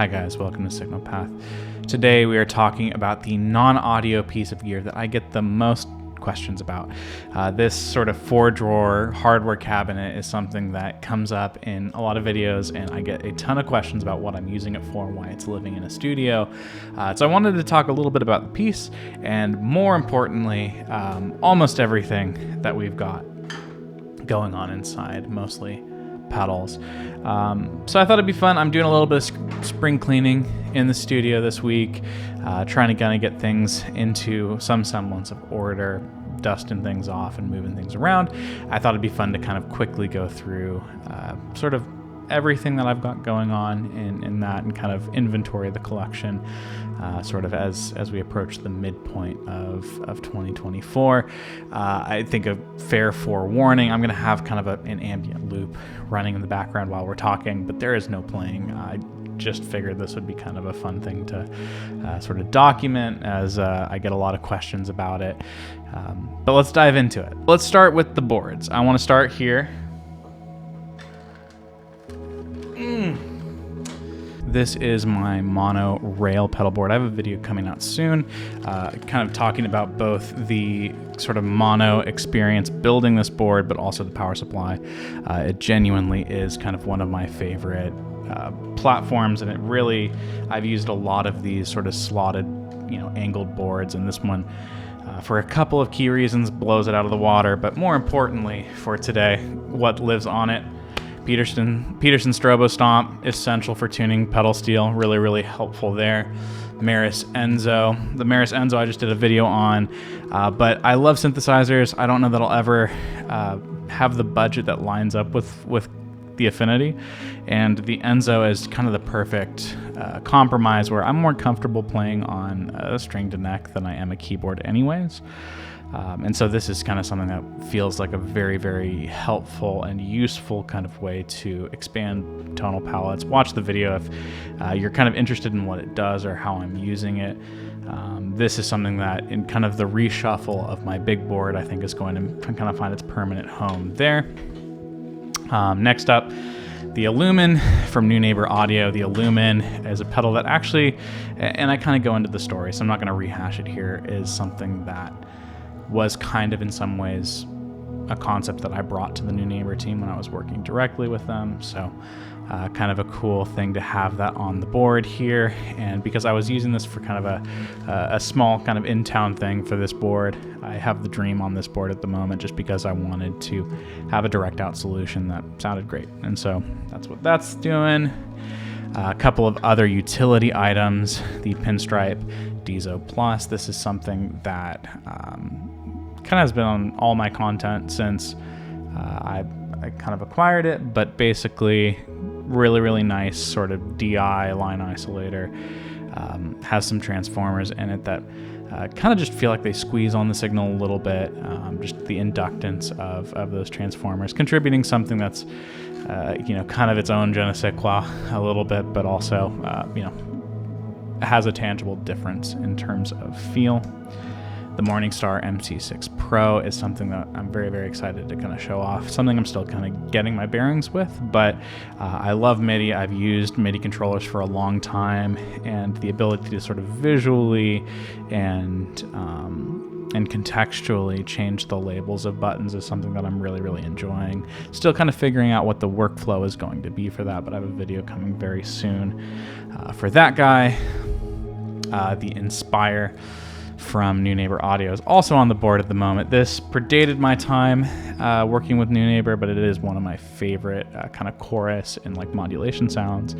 Hi guys, welcome to Signal Path. Today we are talking about the non-audio piece of gear that I get the most questions about. This sort of 4-drawer hardware cabinet is something that comes up in a lot of videos, and I get a ton of questions about what I'm using it for and why it's living in a studio. So I wanted to talk a little bit about the piece, and more importantly, almost everything that we've got going on inside, mostly pedals. So I thought it'd be fun. I'm doing a little bit of spring cleaning in the studio this week, trying to kind of get things into some semblance of order, dusting things off and moving things around. I thought it'd be fun to kind of quickly go through sort of everything that I've got going on in that, and kind of inventory the collection sort of as we approach the midpoint of 2024. I think a fair forewarning, I'm going to have kind of an ambient loop running in the background while we're talking, but there is no playing. I just figured this would be kind of a fun thing to sort of document, as I get a lot of questions about it. But let's dive into it. Let's start with the boards. I want to start here. This is my mono rail pedal board. I have a video coming out soon, kind of talking about both the sort of mono experience building this board, but also the power supply. It genuinely is kind of one of my favorite platforms, and it really, I've used a lot of these sort of slotted, angled boards, and this one, for a couple of key reasons, blows it out of the water. But more importantly for today, what lives on it. Peterson Strobo Stomp, essential for tuning pedal steel, really helpful there. Meris Enzo. The Meris Enzo I just did a video on, but I love synthesizers. I don't know that I'll ever have the budget that lines up with the Affinity, and the Enzo is kind of the perfect compromise, where I'm more comfortable playing on a string to neck than I am a keyboard anyways. And so this is kind of something that feels like a very helpful and useful kind of way to expand tonal palettes. Watch the video if you're kind of interested in what it does or how I'm using it. This is something that, in kind of the reshuffle of my big board, I think is going to kind of find its permanent home there. Next up, the Illumin from Neunaber Audio. The Illumin is a pedal that actually, and I kind of go into the story, so I'm not going to rehash it here, is something that was kind of in some ways a concept that I brought to the Neunaber team when I was working directly with them. So kind of a cool thing to have that on the board here. And because I was using this for kind of a small kind of in-town thing for this board, I have the Dream on this board at the moment just because I wanted to have a direct out solution that sounded great. And so that's what that's doing. A couple of other utility items, the Pinstripe Dezo Plus. This is something that kind of has been on all my content since I kind of acquired it, but basically really nice sort of DI line isolator. Has some transformers in it that kind of just feel like they squeeze on the signal a little bit. Just the inductance of those transformers contributing something that's kind of its own je ne sais quoi a little bit, but also has a tangible difference in terms of feel. The Morningstar MC6 Pro is something that I'm very excited to kind of show off. Something I'm still kind of getting my bearings with, but I love MIDI. I've used MIDI controllers for a long time, and the ability to sort of visually and contextually change the labels of buttons is something that I'm really enjoying. Still kind of figuring out what the workflow is going to be for that, but I have a video coming very soon for that guy. The Inspire from Neunaber Audio is also on the board at the moment. This predated my time working with Neunaber, but it is one of my favorite kind of chorus and like modulation sounds.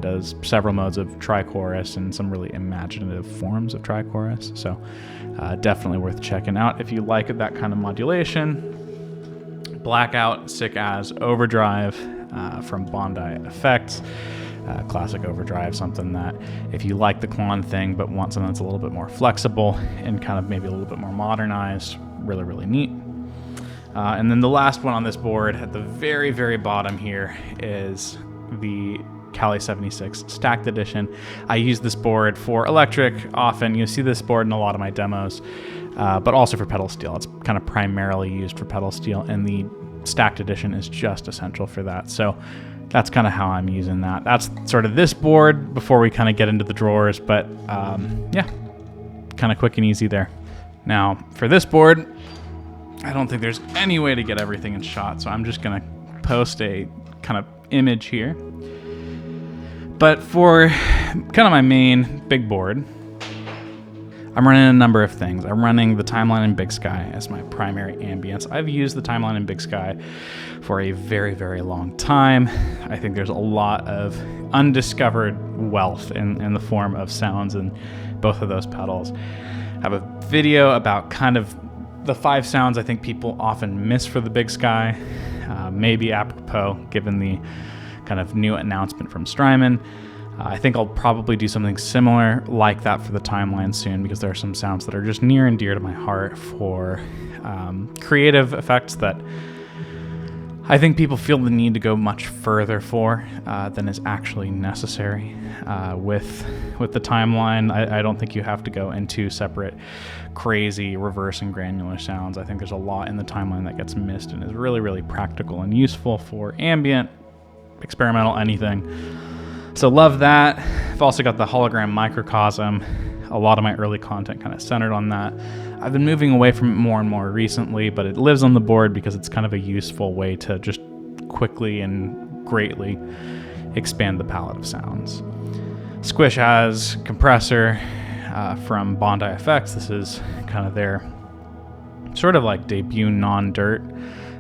Does several modes of tri-chorus and some really imaginative forms of tri-chorus. So definitely worth checking out if you like that kind of modulation. Blackout Sick As Overdrive from Bondi Effects. Classic overdrive, something that if you like the Klon thing but want something that's a little bit more flexible and kind of maybe a little bit more modernized, really neat. And then the last one on this board at the very bottom here is the Cali 76 Stacked Edition. I use this board for electric often. You see this board in a lot of my demos, but also for pedal steel. It's kind of primarily used for pedal steel, and the Stacked Edition is just essential for that. So that's kind of how I'm using that. That's sort of this board before we kind of get into the drawers, but yeah, kind of quick and easy there. Now for this board, I don't think there's any way to get everything in shot, so I'm just gonna post a kind of image here. But for kind of my main big board, I'm running a number of things. I'm running the Timeline in Big Sky as my primary ambience. I've used the Timeline in Big Sky for a very, very long time. I think there's a lot of undiscovered wealth in the form of sounds in both of those pedals. I have a video about kind of the 5 sounds I think people often miss for the Big Sky, maybe apropos given the kind of new announcement from Strymon. I think I'll probably do something similar like that for the Timeline soon, because there are some sounds that are just near and dear to my heart for creative effects that I think people feel the need to go much further for than is actually necessary. With the Timeline, I don't think you have to go into separate crazy reverse and granular sounds. I think there's a lot in the Timeline that gets missed and is really, really practical and useful for ambient, experimental, anything. So love that. I've also got the hologram microcosm. A lot of my early content kind of centered on that. I've been moving away from it more and more recently, but it lives on the board because it's kind of a useful way to just quickly and greatly expand the palette of sounds. Squish has compressor from Bondi Effects. This is kind of their sort of like debut non-dirt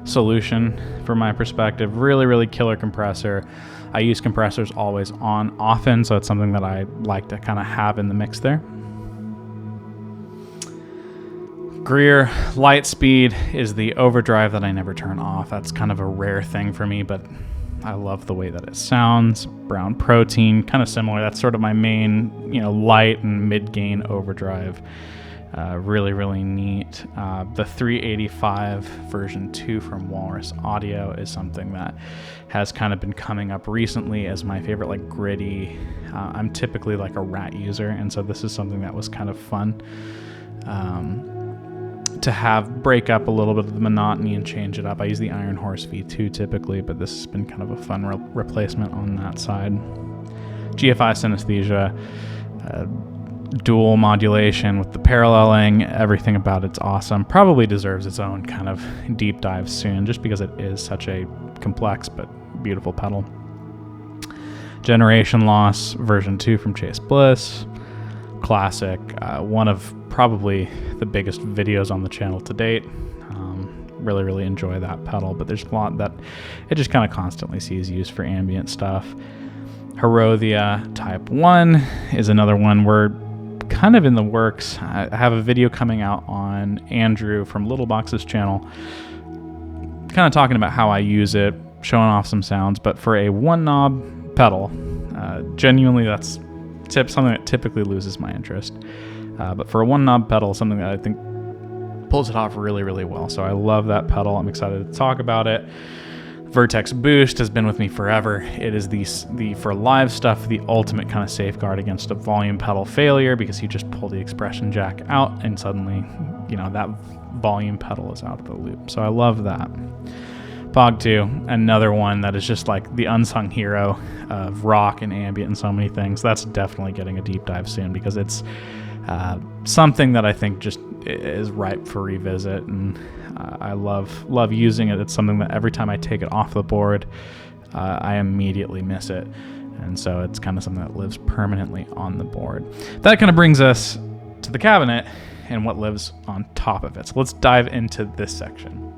solution from my perspective. Really, really killer compressor. I use compressors always on often, so it's something that I like to kind of have in the mix there. Greer Lightspeed is the overdrive that I never turn off. That's kind of a rare thing for me, but I love the way that it sounds. Brown Protein, kind of similar. That's sort of my main, light and mid-gain overdrive. Really, really neat. The 385 version 2 from Walrus Audio is something that has kind of been coming up recently as my favorite, like gritty. I'm typically like a rat user, and so this is something that was kind of fun to have break up a little bit of the monotony and change it up. I use the Iron Horse V2 typically, but this has been kind of a fun replacement on that side. GFI Synesthesia. Dual modulation with the paralleling, everything about it's awesome. Probably deserves its own kind of deep dive soon, just because it is such a complex but beautiful pedal. Generation Loss version 2 from Chase Bliss. Classic. One of probably the biggest videos on the channel to date. Really, really enjoy that pedal, but there's a lot that it just kind of constantly sees used for ambient stuff. Horrothia Type 1 is another one we're kind of in the works. I have a video coming out on Andrew from Little Box's channel, kind of talking about how I use it, showing off some sounds, but for a one knob pedal, genuinely that's something that typically loses my interest. But for a one knob pedal, something that I think pulls it off really, really well. So I love that pedal. I'm excited to talk about it. Vertex Boost has been with me forever. It is the for live stuff, the ultimate kind of safeguard against a volume pedal failure, because you just pull the expression jack out and suddenly, that volume pedal is out of the loop. So I love that. Pog 2, another one that is just like the unsung hero of rock and ambient and so many things. That's definitely getting a deep dive soon, because it's something that I think just is ripe for revisit, and I love using it. It's something that every time I take it off the board, I immediately miss it, and so it's kind of something that lives permanently on the board. That kind of brings us to the cabinet and what lives on top of it. So let's dive into this section.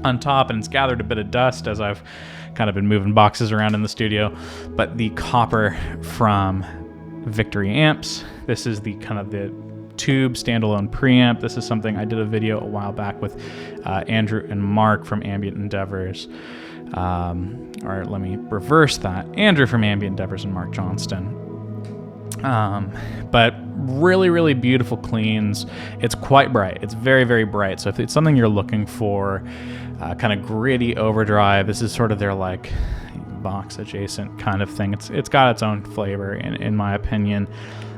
On top, and it's gathered a bit of dust as I've kind of been moving boxes around in the studio, but the copper from Victory amps. This is the kind of the tube standalone preamp. This is something I did a video a while back with Andrew and Mark from Ambient Endeavors. Or let me reverse that. Andrew from Ambient Endeavors and Mark Johnston. But really, really beautiful cleans. It's quite bright. It's very, very bright. So if it's something you're looking for, kind of gritty overdrive, this is sort of their like box adjacent kind of thing. It's got its own flavor in my opinion.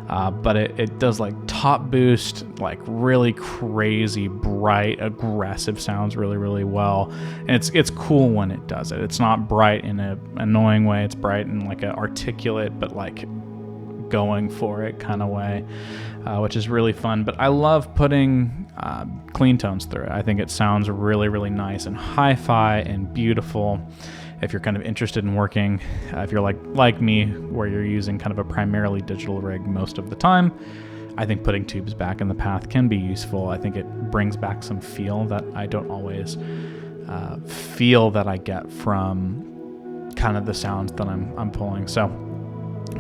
but it does like top boost, like really crazy, bright, aggressive sounds really, really well. And it's cool when it does it. It's not bright in an annoying way. It's bright in like an articulate, but like going for it kind of way, which is really fun. But I love putting clean tones through it. I think it sounds really, really nice and hi-fi and beautiful. If you're kind of interested in working, if you're like me, where you're using kind of a primarily digital rig most of the time, I think putting tubes back in the path can be useful. I think it brings back some feel that I don't always feel that I get from kind of the sounds that I'm pulling. So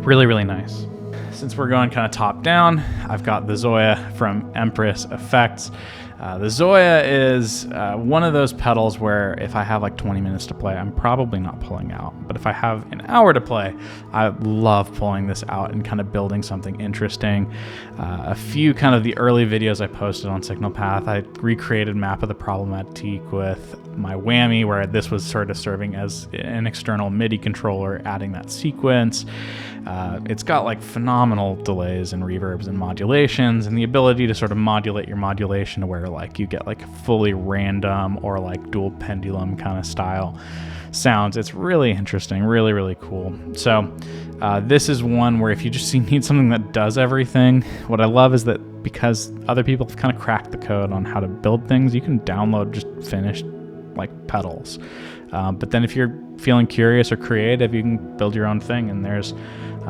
really, really nice. Since we're going kind of top down, I've got the Zoia from Empress Effects. The Zoia is one of those pedals where if I have like 20 minutes to play, I'm probably not pulling out. But if I have an hour to play, I love pulling this out and kind of building something interesting. A few kind of the early videos I posted on Signal Path, I recreated Map of the Problematique with my whammy, where this was sort of serving as an external MIDI controller, adding that sequence. It's got like phenomenal delays and reverbs and modulations, and the ability to sort of modulate your modulation to where like you get like fully random or like dual pendulum kind of style sounds. It's really interesting, really, really cool. So this is one where if you just need something that does everything, what I love is that because other people have kind of cracked the code on how to build things, you can download just finished like pedals. But then if you're feeling curious or creative, you can build your own thing, and there's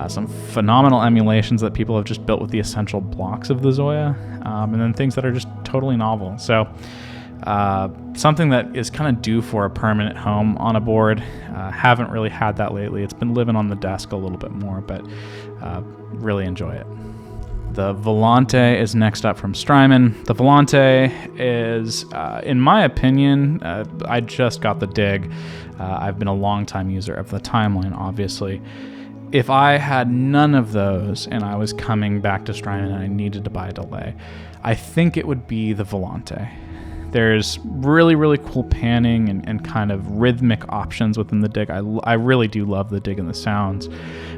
some phenomenal emulations that people have just built with the essential blocks of the Zoia, and then things that are just totally novel. So something that is kind of due for a permanent home on a board. Haven't really had that lately. It's been living on the desk a little bit more, but really enjoy it. The Volante is next up from Strymon. The Volante is, in my opinion, I just got the Dig. I've been a long time user of the Timeline, obviously. If I had none of those and I was coming back to Strymon and I needed to buy a delay, I think it would be the Volante. There's really, really cool panning and kind of rhythmic options within the Dig. I really do love the Dig and the sounds.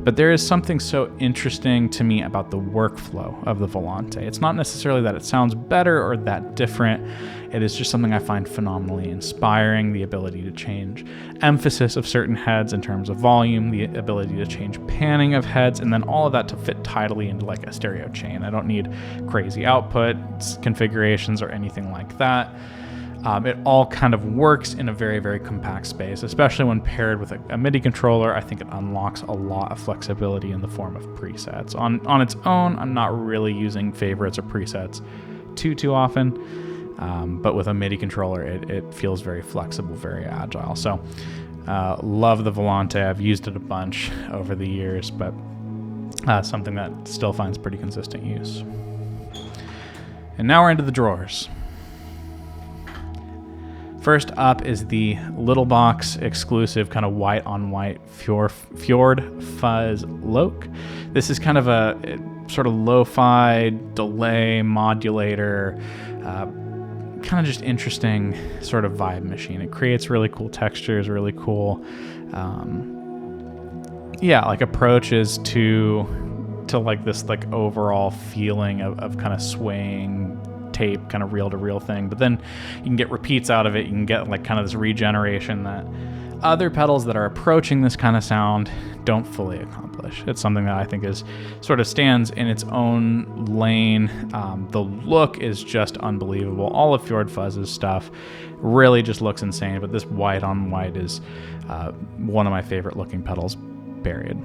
But there is something so interesting to me about the workflow of the Volante. It's not necessarily that it sounds better or that different. It is just something I find phenomenally inspiring. The ability to change emphasis of certain heads in terms of volume, the ability to change panning of heads, and then all of that to fit tidily into like a stereo chain. I don't need crazy output configurations or anything like that. It all kind of works in a very, very compact space, especially when paired with a MIDI controller. I think it unlocks a lot of flexibility in the form of presets. On its own, I'm not really using favorites or presets too often, but with a MIDI controller, it feels very flexible, very agile. So love the Volante. I've used it a bunch over the years, but something that still finds pretty consistent use. And now we're into the drawers. First up is the Little Box exclusive kind of white on white Fjord Fuzz Loke. This is kind of a sort of lo-fi delay modulator, kind of just interesting sort of vibe machine. It creates really cool textures, really cool, like approaches to like this like overall feeling of kind of swaying tape, kind of reel-to-reel thing. But then you can get repeats out of it. You can get like kind of this regeneration that other pedals that are approaching this kind of sound don't fully accomplish. It's something that I think is sort of stands in its own lane. The look is just unbelievable. All of Fjord Fuzz's stuff really just looks insane, but this white on white is one of my favorite looking pedals, period.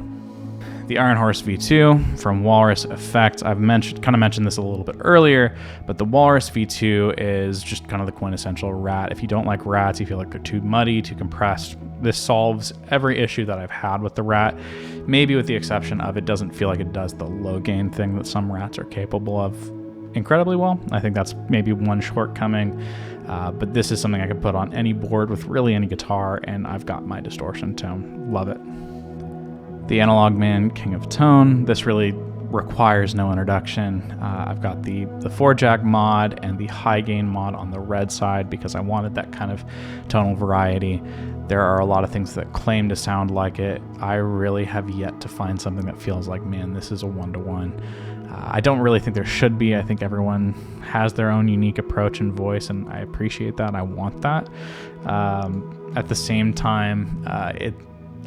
The Iron Horse V2 from Walrus Effects. I've kind of mentioned this a little bit earlier, but the Walrus V2 is just kind of the quintessential rat. If you don't like rats, you feel like they're too muddy, too compressed, this solves every issue that I've had with the rat, maybe with the exception of it doesn't feel like it does the low gain thing that some rats are capable of incredibly well. I think that's maybe one shortcoming, but this is something I could put on any board with really any guitar, and I've got my distortion tone. Love it. The Analogman King of Tone. This really requires no introduction. I've got the 4-jack mod and the high gain mod on the red side because I wanted that kind of tonal variety. There are a lot of things that claim to sound like it. I really have yet to find something that feels like, man, this is a one-to-one. I don't really think there should be. I think everyone has their own unique approach and voice, and I appreciate that. I want that. At the same time,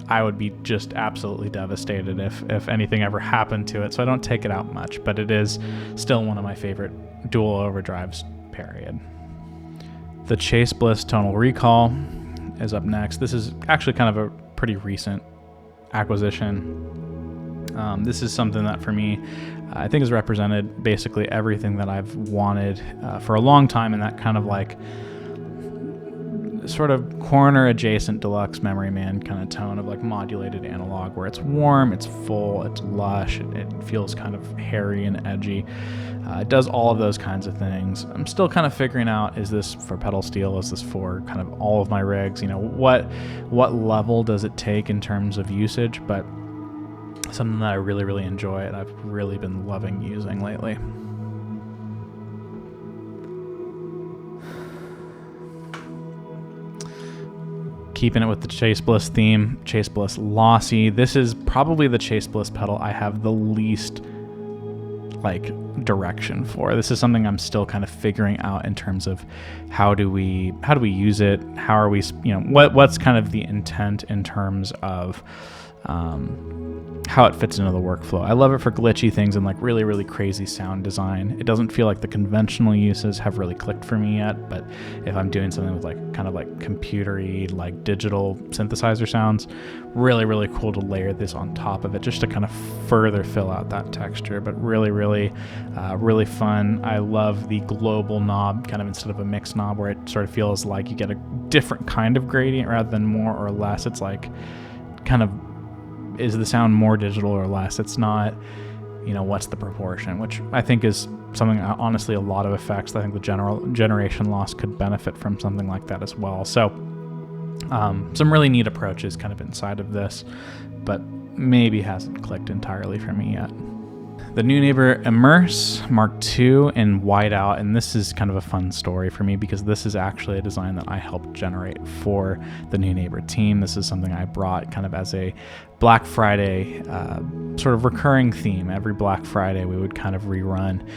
I would be just absolutely devastated if anything ever happened to it, so I don't take it out much, but it is still one of my favorite dual overdrives, period. The Chase Bliss Tonal Recall is up next. This is actually kind of a pretty recent acquisition. This is something that for me, I think has represented basically everything that I've wanted for a long time, in that kind of like sort of corner adjacent deluxe Memory Man kind of tone of like modulated analog, where it's warm, it's full, it's lush, it feels kind of hairy and edgy. It does all of those kinds of things. I'm still kind of figuring out, is this for pedal steel? Is this for kind of all of my rigs? You know, what level does it take in terms of usage? But something that I really, really enjoy and I've really been loving using lately. Keeping it with the Chase Bliss theme, Chase Bliss Lossy. This is probably the Chase Bliss pedal I have the least like direction for. This is something I'm still kind of figuring out in terms of how do we use it? How are we, you know, what's kind of the intent in terms of how it fits into the workflow. I love it for glitchy things and like really, really crazy sound design. It doesn't feel like the conventional uses have really clicked for me yet, but if I'm doing something with like kind of like computery, like digital synthesizer sounds, really, really cool to layer this on top of it just to kind of further fill out that texture, but really, really, really fun. I love the global knob kind of instead of a mix knob, where it sort of feels like you get a different kind of gradient rather than more or less. It's like kind of, is the sound more digital or less? It's not, you know, what's the proportion, which I think is something, honestly, a lot of effects. I think the generation loss could benefit from something like that as well. So some really neat approaches kind of inside of this, but maybe hasn't clicked entirely for me yet. The Neunaber Immerse Mark II in whiteout, and this is kind of a fun story for me because this is actually a design that I helped generate for the Neunaber team. This is something I brought kind of as a Black Friday sort of recurring theme. Every Black Friday we would kind of rerun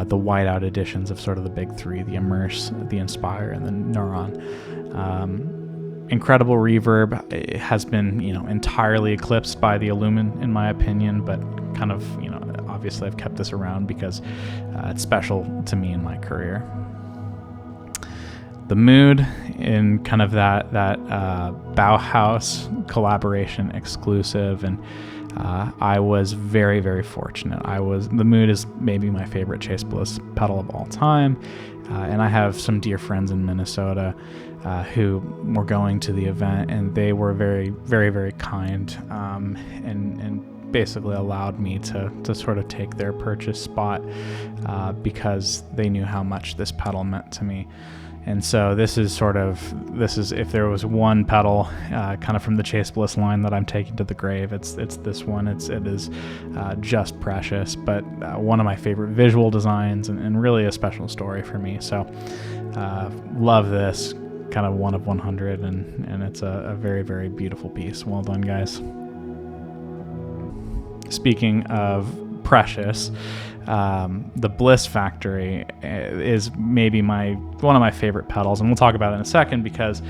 the whiteout editions of sort of the big three, the Immerse, the Inspire, and the Neuron. Incredible reverb. It has been, you know, entirely eclipsed by the Illumin in my opinion, but kind of, you know, obviously I've kept this around because it's special to me in my career. The Mood in kind of that Bauhaus collaboration exclusive, and I was very, very fortunate. The Mood is maybe my favorite Chase Bliss pedal of all time, and I have some dear friends in Minnesota who were going to the event, and they were very, very, very kind and basically allowed me to sort of take their purchase spot because they knew how much this pedal meant to me. And so this is if there was one pedal kind of from the Chase Bliss line that I'm taking to the grave, it's this one. It is just precious, but one of my favorite visual designs and really a special story for me. So love this, kind of one of 100, and it's a very, very beautiful piece. Well done, guys. Speaking of precious, the Bliss Factory is maybe one of my favorite pedals, and we'll talk about it in a second because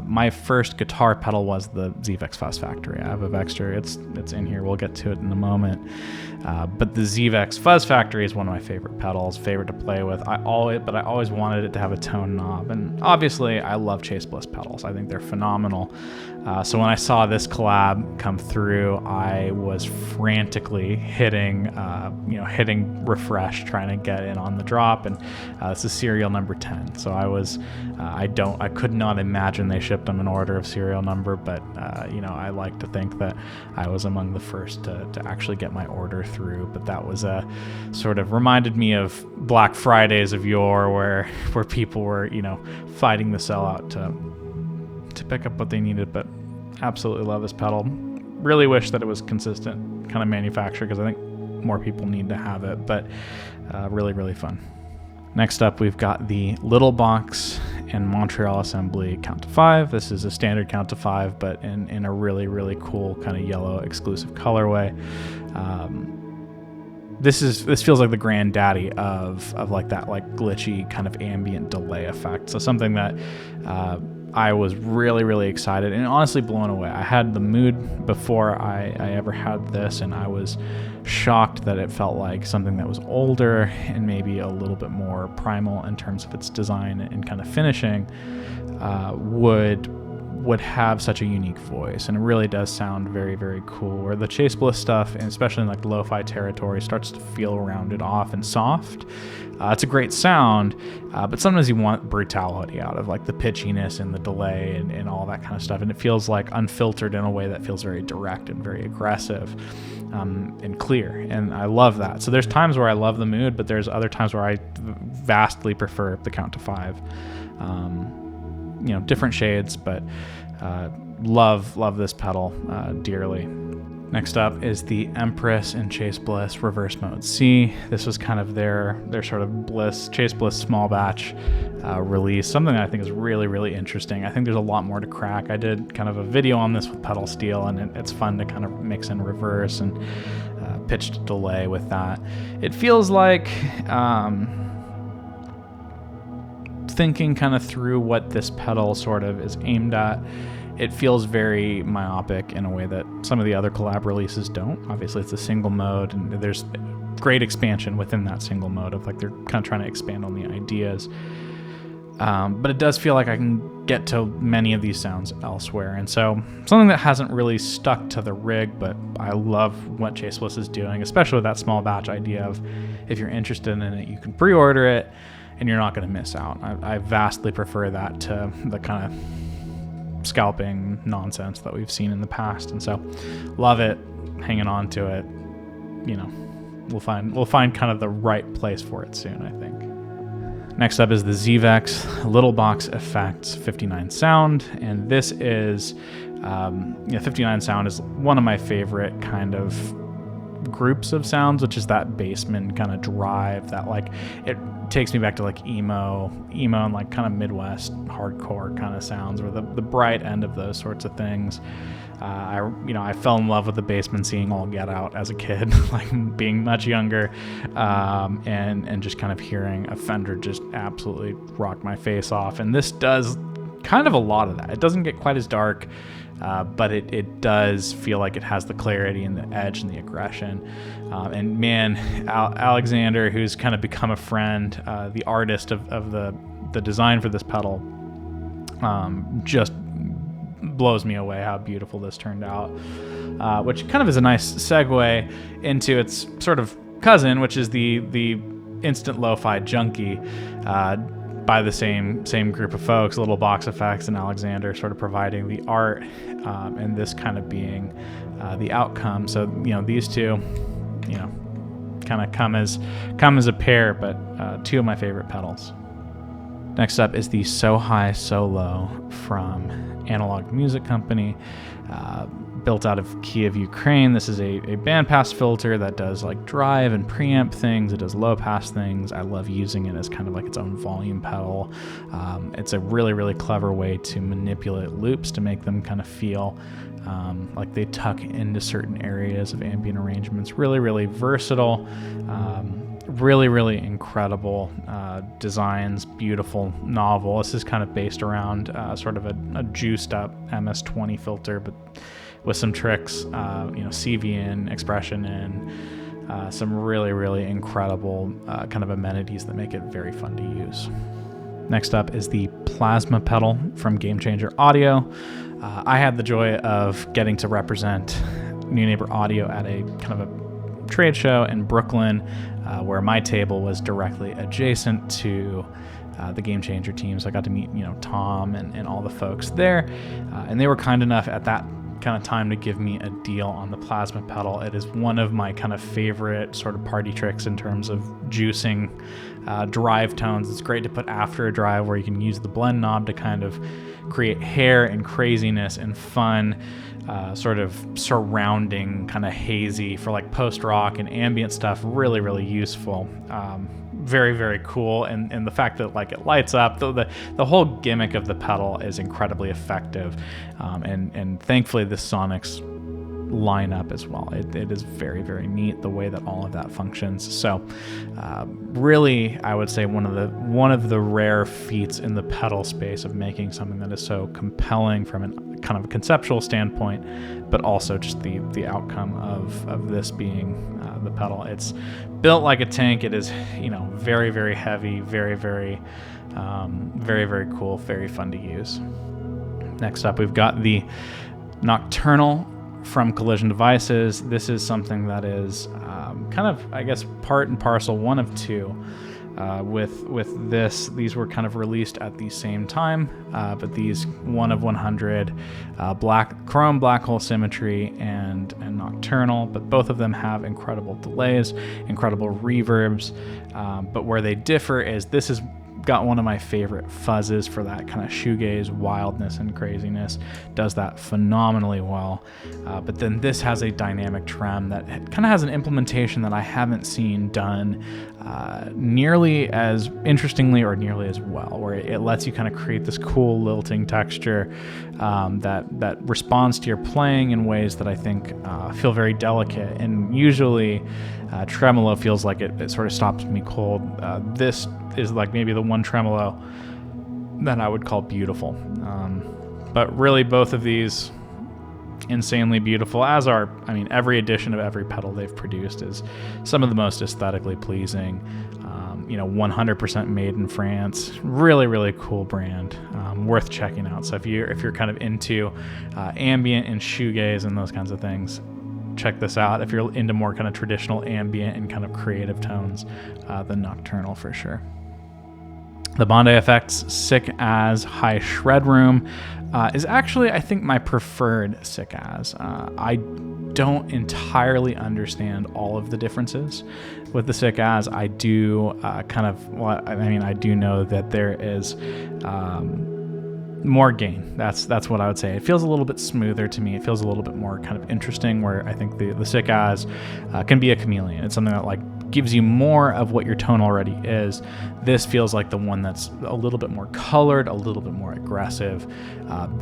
my first guitar pedal was the Zvex Fuzz Factory. I have a Vexter. It's in here. We'll get to it in a moment. But the Zvex Fuzz Factory is one of my favorite pedals, favorite to play with. But I always wanted it to have a tone knob, and obviously I love Chase Bliss pedals. I think they're phenomenal. So when I saw this collab come through, I was frantically hitting refresh, trying to get in on the drop, and this is serial number 10. So I could not imagine they shipped them an order of serial number, but I like to think that I was among the first to actually get my order through. But that was sort of reminded me of Black Fridays of yore, where people were fighting the sellout to pick up what they needed. But absolutely love this pedal. Really wish that it was consistent kind of manufacturer, because I think more people need to have it, but really, really fun. Next up, we've got the Little Box and Montreal Assembly Count to 5. This is a standard Count to 5, but in a really, really cool kind of yellow exclusive colorway. this feels like the granddaddy of like that like glitchy kind of ambient delay effect. So something that I was really, really excited and honestly blown away. I had the mood before I ever had this, and I was shocked that it felt like something that was older and maybe a little bit more primal in terms of its design and kind of finishing would have such a unique voice. And it really does sound very, very cool, where the Chase Bliss stuff, and especially in like lo-fi territory, starts to feel rounded off and soft. It's a great sound, but sometimes you want brutality out of like the pitchiness and the delay and all that kind of stuff, and it feels like unfiltered in a way that feels very direct and very aggressive and clear, and I love that. So there's times where I love the mood, but there's other times where I vastly prefer the count to 5. Different shades, but love this pedal dearly. Next up is the Empress and Chase Bliss Reverse Mode C. This was kind of their sort of Chase Bliss small batch release, something that I think is really, really interesting. I think there's a lot more to crack. I did kind of a video on this with pedal steel, and it's fun to kind of mix in reverse and pitched delay with that. It feels like thinking kind of through what this pedal sort of is aimed at. It feels very myopic in a way that some of the other collab releases don't. Obviously, it's a single mode, and there's great expansion within that single mode of like they're kind of trying to expand on the ideas. But it does feel like I can get to many of these sounds elsewhere. And so something that hasn't really stuck to the rig, but I love what Chase Bliss is doing, especially with that small batch idea of if you're interested in it, you can pre-order it and you're not going to miss out. I vastly prefer that to the kind of scalping nonsense that we've seen in the past. And so love it, hanging on to it. We'll find kind of the right place for it soon, I think. Next up is the Zvex Little Box Effects 59 Sound, and this is 59 Sound is one of my favorite kind of groups of sounds, which is that bassman kind of drive that like it takes me back to like emo and like kind of Midwest hardcore kind of sounds, or the bright end of those sorts of things. I fell in love with the bassman seeing all get out as a kid, like being much younger, and just kind of hearing a Fender just absolutely rock my face off. And this does kind of a lot of that. It doesn't get quite as dark, but it does feel like it has the clarity and the edge and the aggression. And man, Alexander, who's kind of become a friend, the artist of the design for this pedal, just blows me away how beautiful this turned out, which kind of is a nice segue into its sort of cousin, which is the instant lo-fi Junky, by the same group of folks, Little Box Effects and Alexander sort of providing the art, and this kind of being the outcome. So these two kind of come as a pair, but two of my favorite pedals. Next up is the So High So Low from Analog Music Company, built out of Kiev, Ukraine. This is a bandpass filter that does like drive and preamp things. It does low pass things. I love using it as kind of like its own volume pedal. It's a really, really clever way to manipulate loops to make them kind of feel like they tuck into certain areas of ambient arrangements. Really, really versatile. Really, really incredible designs, beautiful novel. This is kind of based around sort of a juiced up MS-20 filter, but with some tricks, CV in, expression in, some really, really incredible kind of amenities that make it very fun to use. Next up is the Plasma pedal from Gamechanger Audio. I had the joy of getting to represent Neunaber Audio at a kind of a trade show in Brooklyn, where my table was directly adjacent to the Gamechanger team. So I got to meet, Tom and all the folks there. And they were kind enough at that kind of time to give me a deal on the Plasma pedal. It is one of my kind of favorite sort of party tricks in terms of juicing drive tones. It's great to put after a drive where you can use the blend knob to kind of create hair and craziness and fun, sort of surrounding kind of hazy for like post-rock and ambient stuff. Really, really useful. Very, very cool. And the fact that like it lights up, the whole gimmick of the pedal is incredibly effective. And thankfully the sonics line up as well. It is very, very neat the way that all of that functions. So really, I would say one of the rare feats in the pedal space of making something that is so compelling from a kind of a conceptual standpoint, but also just the outcome of this being the pedal. It's built like a tank. It is, very, very heavy, very, very, very, very cool, very fun to use. Next up, we've got the Nocturnal from Collision Devices. This is something that is kind of, I guess, part and parcel, one of two. With this, these were kind of released at the same time, but these 1 of 100 chrome black hole symmetry and Nocturnal, but both of them have incredible delays, incredible reverbs, but where they differ is this is got one of my favorite fuzzes for that kind of shoegaze wildness and craziness, does that phenomenally well, but then this has a dynamic trem that kind of has an implementation that I haven't seen done nearly as interestingly or nearly as well, where it lets you kind of create this cool lilting texture that responds to your playing in ways that I think feel very delicate, and usually tremolo feels like it sort of stops me cold. This is like maybe the one tremolo that I would call beautiful. But really both of these insanely beautiful, as are, every edition of every pedal they've produced is some of the most aesthetically pleasing. 100% made in France. Really, really cool brand. Worth checking out. So if you're kind of into ambient and shoegaze and those kinds of things, check this out. If you're into more kind of traditional ambient and kind of creative tones, the Nocturnal for sure. The Bondi Effects Sick As High Shredroom is actually, I think, my preferred Sick As. I don't entirely understand all of the differences with the Sick As. I do I do know that there is more gain. That's what I would say. It feels a little bit smoother to me. It feels a little bit more kind of interesting, where I think the Sick As can be a chameleon. It's something that gives you more of what your tone already is. This feels like the one that's a little bit more colored, a little bit more aggressive.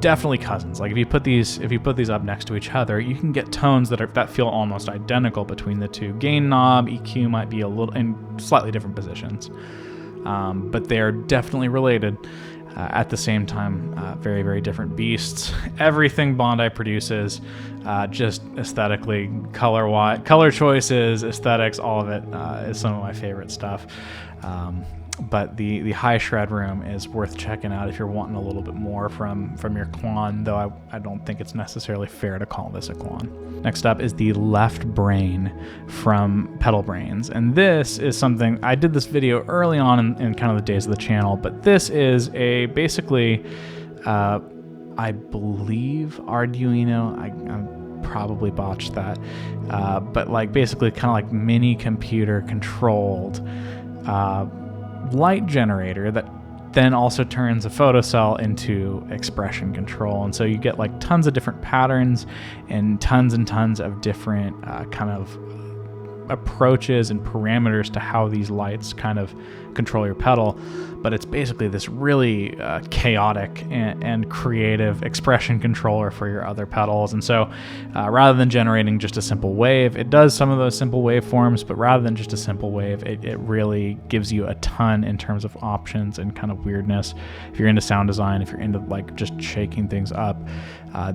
Definitely cousins. If you put these up next to each other, you can get tones that feel almost identical between the two. Gain knob, EQ might be a little in slightly different positions, but they are definitely related. At the same time, very, very different beasts. Everything Bondi produces, just aesthetically, color choices, aesthetics, all of it is some of my favorite stuff. But the high shred room is worth checking out if you're wanting a little bit more from your Quan, though I don't think it's necessarily fair to call this a Quan. Next up is the Left Brain from Pedalbrainz, and this is something, I did this video early on in kind of the days of the channel, but this is basically, I believe Arduino, I probably botched that, but basically kind of mini computer controlled light generator that then also turns a photocell into expression control. And so you get tons of different patterns and tons of different kind of approaches and parameters to how these lights kind of control your pedal. But it's basically this really chaotic and creative expression controller for your other pedals. And so rather than generating just a simple wave, it does some of those simple waveforms, but rather than just a simple wave, it really gives you a ton in terms of options and kind of weirdness. If you're into sound design, if you're into just shaking things up,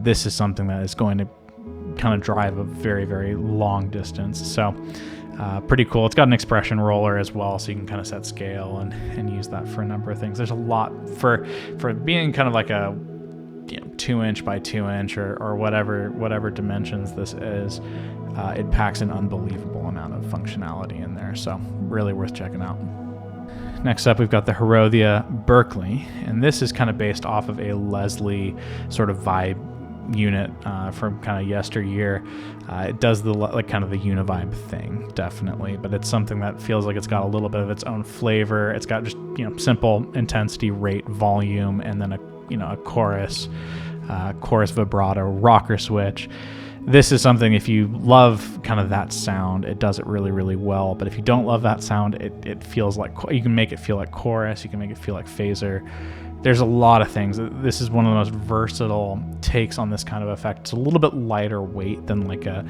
this is something that is going to kind of drive a very, very long distance. So pretty cool. It's got an expression roller as well, so you can kind of set scale and use that for a number of things. There's a lot for being kind of a 2-inch by 2-inch or whatever dimensions this is. It packs an unbelievable amount of functionality in there, so really worth checking out. Next up, we've got the Horrothia Berkeley, and this is kind of based off of a Leslie sort of vibe unit from kind of yesteryear. It does the kind of the univibe thing, definitely, but it's something that feels like it's got a little bit of its own flavor. It's got just simple intensity, rate, volume, and then a chorus vibrato, rocker switch. This is something, if you love kind of that sound, it does it really, really well. But if you don't love that sound, it feels like, you can make it feel like chorus, you can make it feel like phaser. there's a lot of things. This is one of the most versatile takes on this kind of effect. It's a little bit lighter weight than like I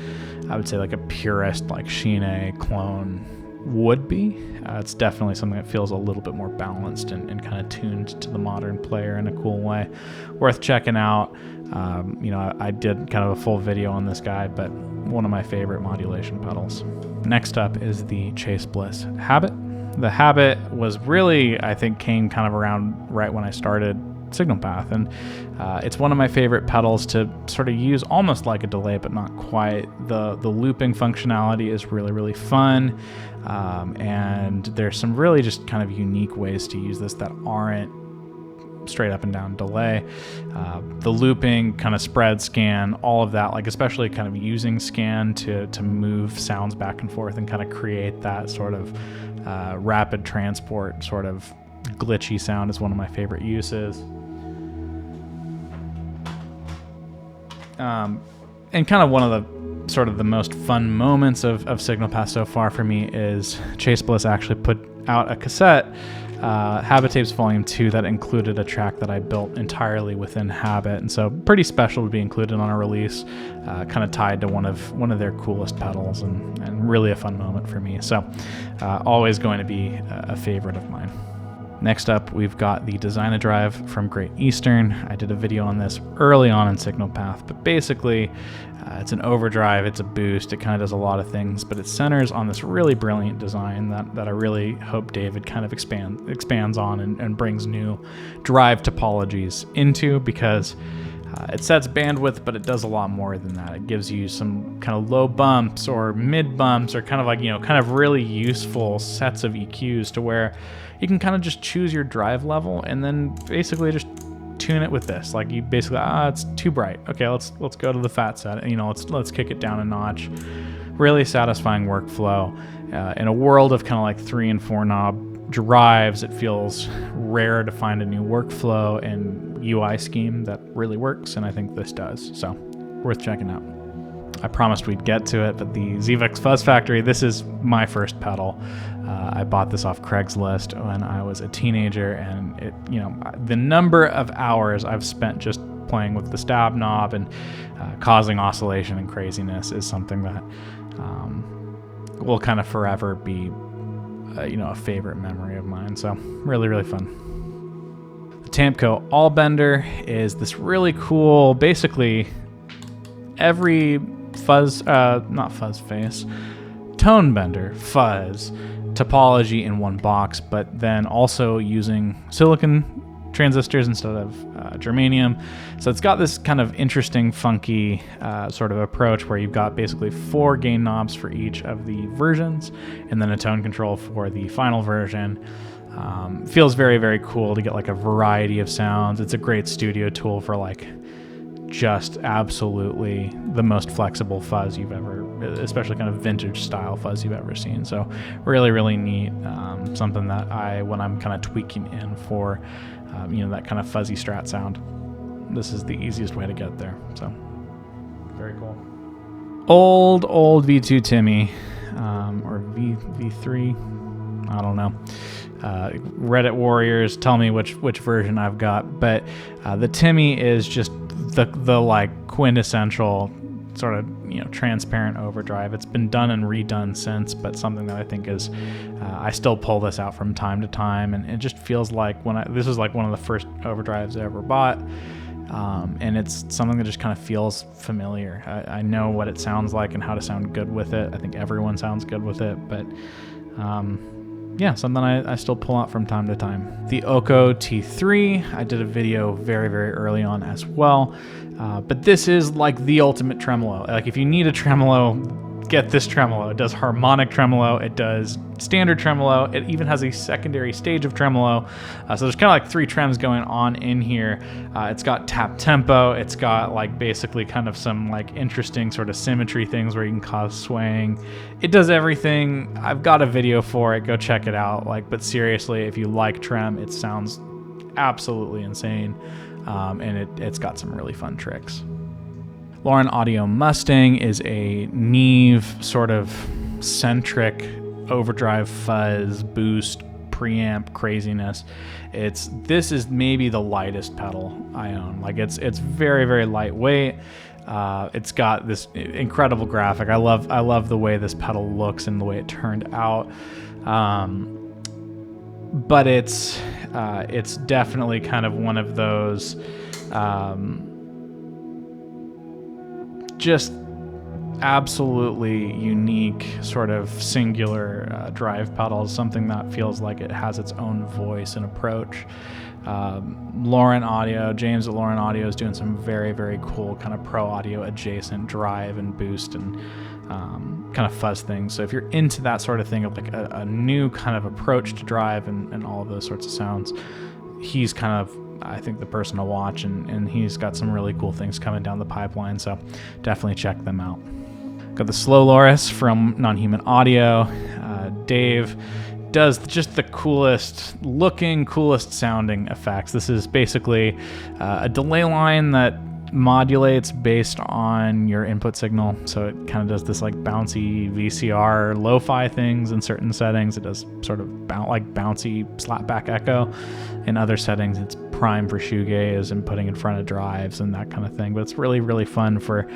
would say like a purist like Shine clone would be. It's definitely something that feels a little bit more balanced and kind of tuned to the modern player in a cool way. Worth checking out. You know, I did kind of a full video on this guy, but one of my favorite modulation pedals. Next up is the Chase Bliss Habit. The Habit was really, I think, came kind of around right when I started Signal Path, and it's one of my favorite pedals to sort of use almost like a delay, but not quite. The looping functionality is really, really fun, and there's some really just kind of unique ways to use this that aren't straight up and down delay. The looping, kind of spread, scan, all of that, like especially kind of using scan to move sounds back and forth and kind of create that sort of rapid transport sort of glitchy sound is one of my favorite uses. And kind of one of the sort of the most fun moments of Signal Path so far for me is Chase Bliss actually put out a cassette, Habit Tapes Volume 2, that included a track that I built entirely within Habit, and so pretty special to be included on a release, kind of tied to one of their coolest pedals, and really a fun moment for me. So always going to be a favorite of mine. Next up, we've got the Design-A-Drive from Great Eastern. I did a video on this early on in Signal Path, but basically it's an overdrive, it's a boost, it kind of does a lot of things, but it centers on this really brilliant design that I really hope David kind of expands on and brings new drive topologies into, because it sets bandwidth, but it does a lot more than that. It gives you some kind of low bumps or mid bumps, or kind of like, you know, kind of really useful sets of EQs to where you can kind of just choose your drive level and then basically just tune it with this. Like you basically, it's too bright. Okay, let's go to the fat set. You know, let's kick it down a notch. Really satisfying workflow. In a world of kind of like 3 and 4 knob drives, it feels rare to find a new workflow and UI scheme that really works, and I think this does. So worth checking out. I promised we'd get to it, but the Zvex Fuzz Factory, this is my first pedal. I bought this off Craigslist when I was a teenager, and it, you know, the number of hours I've spent just playing with the stab knob and causing oscillation and craziness is something that will kind of forever be, you know, a favorite memory of mine. So really, really fun. The Tampco All Bender is this really cool, basically every fuzz, not fuzz face, tone bender, fuzz topology in one box, but then also using silicon transistors instead of germanium. So it's got this kind of interesting, funky sort of approach where you've got basically 4 gain knobs for each of the versions, and then a tone control for the final version. Feels very, very cool to get like a variety of sounds. It's a great studio tool for like just absolutely the most flexible fuzz you've ever, especially kind of vintage style fuzz you've ever seen. So really, really neat. Something that when I'm kind of tweaking in for, you know, that kind of fuzzy strat sound, this is the easiest way to get there. So very cool. Old V2 Timmy, or V3, I don't know. Reddit warriors, tell me which version I've got, but the Timmy is just the like quintessential sort of, you know, transparent overdrive. It's been done and redone since, but something that I think is I still pull this out from time to time, and it just feels like this is like one of the first overdrives I ever bought, and it's something that just kind of feels familiar. I know what it sounds like and how to sound good with it. I think everyone sounds good with it, but yeah, something I still pull out from time to time. The Oko T3, I did a video very, very early on as well, but this is like the ultimate tremolo. Like if you need a tremolo, get this tremolo. It does harmonic tremolo, it does standard tremolo, it even has a secondary stage of tremolo. So there's kind of like 3 trems going on in here. It's got tap tempo, it's got like basically kind of some like interesting sort of symmetry things where you can cause swaying. It does everything. I've got a video for it, go check it out. Like, but seriously, if you like trem, it sounds absolutely insane, and it's got some really fun tricks. Lauren Audio Mustang is a Neve sort of centric overdrive fuzz boost preamp craziness. This is maybe the lightest pedal I own. Like it's very, very lightweight. It's got this incredible graphic. I love the way this pedal looks and the way it turned out. But it's definitely kind of one of those just absolutely unique sort of singular drive pedals, something that feels like it has its own voice and approach. James at Lauren Audio is doing some very, very cool kind of pro audio adjacent drive and boost and kind of fuzz things. So if you're into that sort of thing of like a new kind of approach to drive and all of those sorts of sounds, he's kind of, I think, the person to watch, and he's got some really cool things coming down the pipeline, so definitely check them out. Got the Slow Loris from Non-Human Audio. Dave does just the coolest looking, coolest sounding effects. This is basically a delay line that modulates based on your input signal. So it kind of does this like bouncy VCR lo-fi things in certain settings. It does sort of bouncy slapback echo. In other settings, it's prime for shoegaze and putting in front of drives and that kind of thing. But it's really, really fun for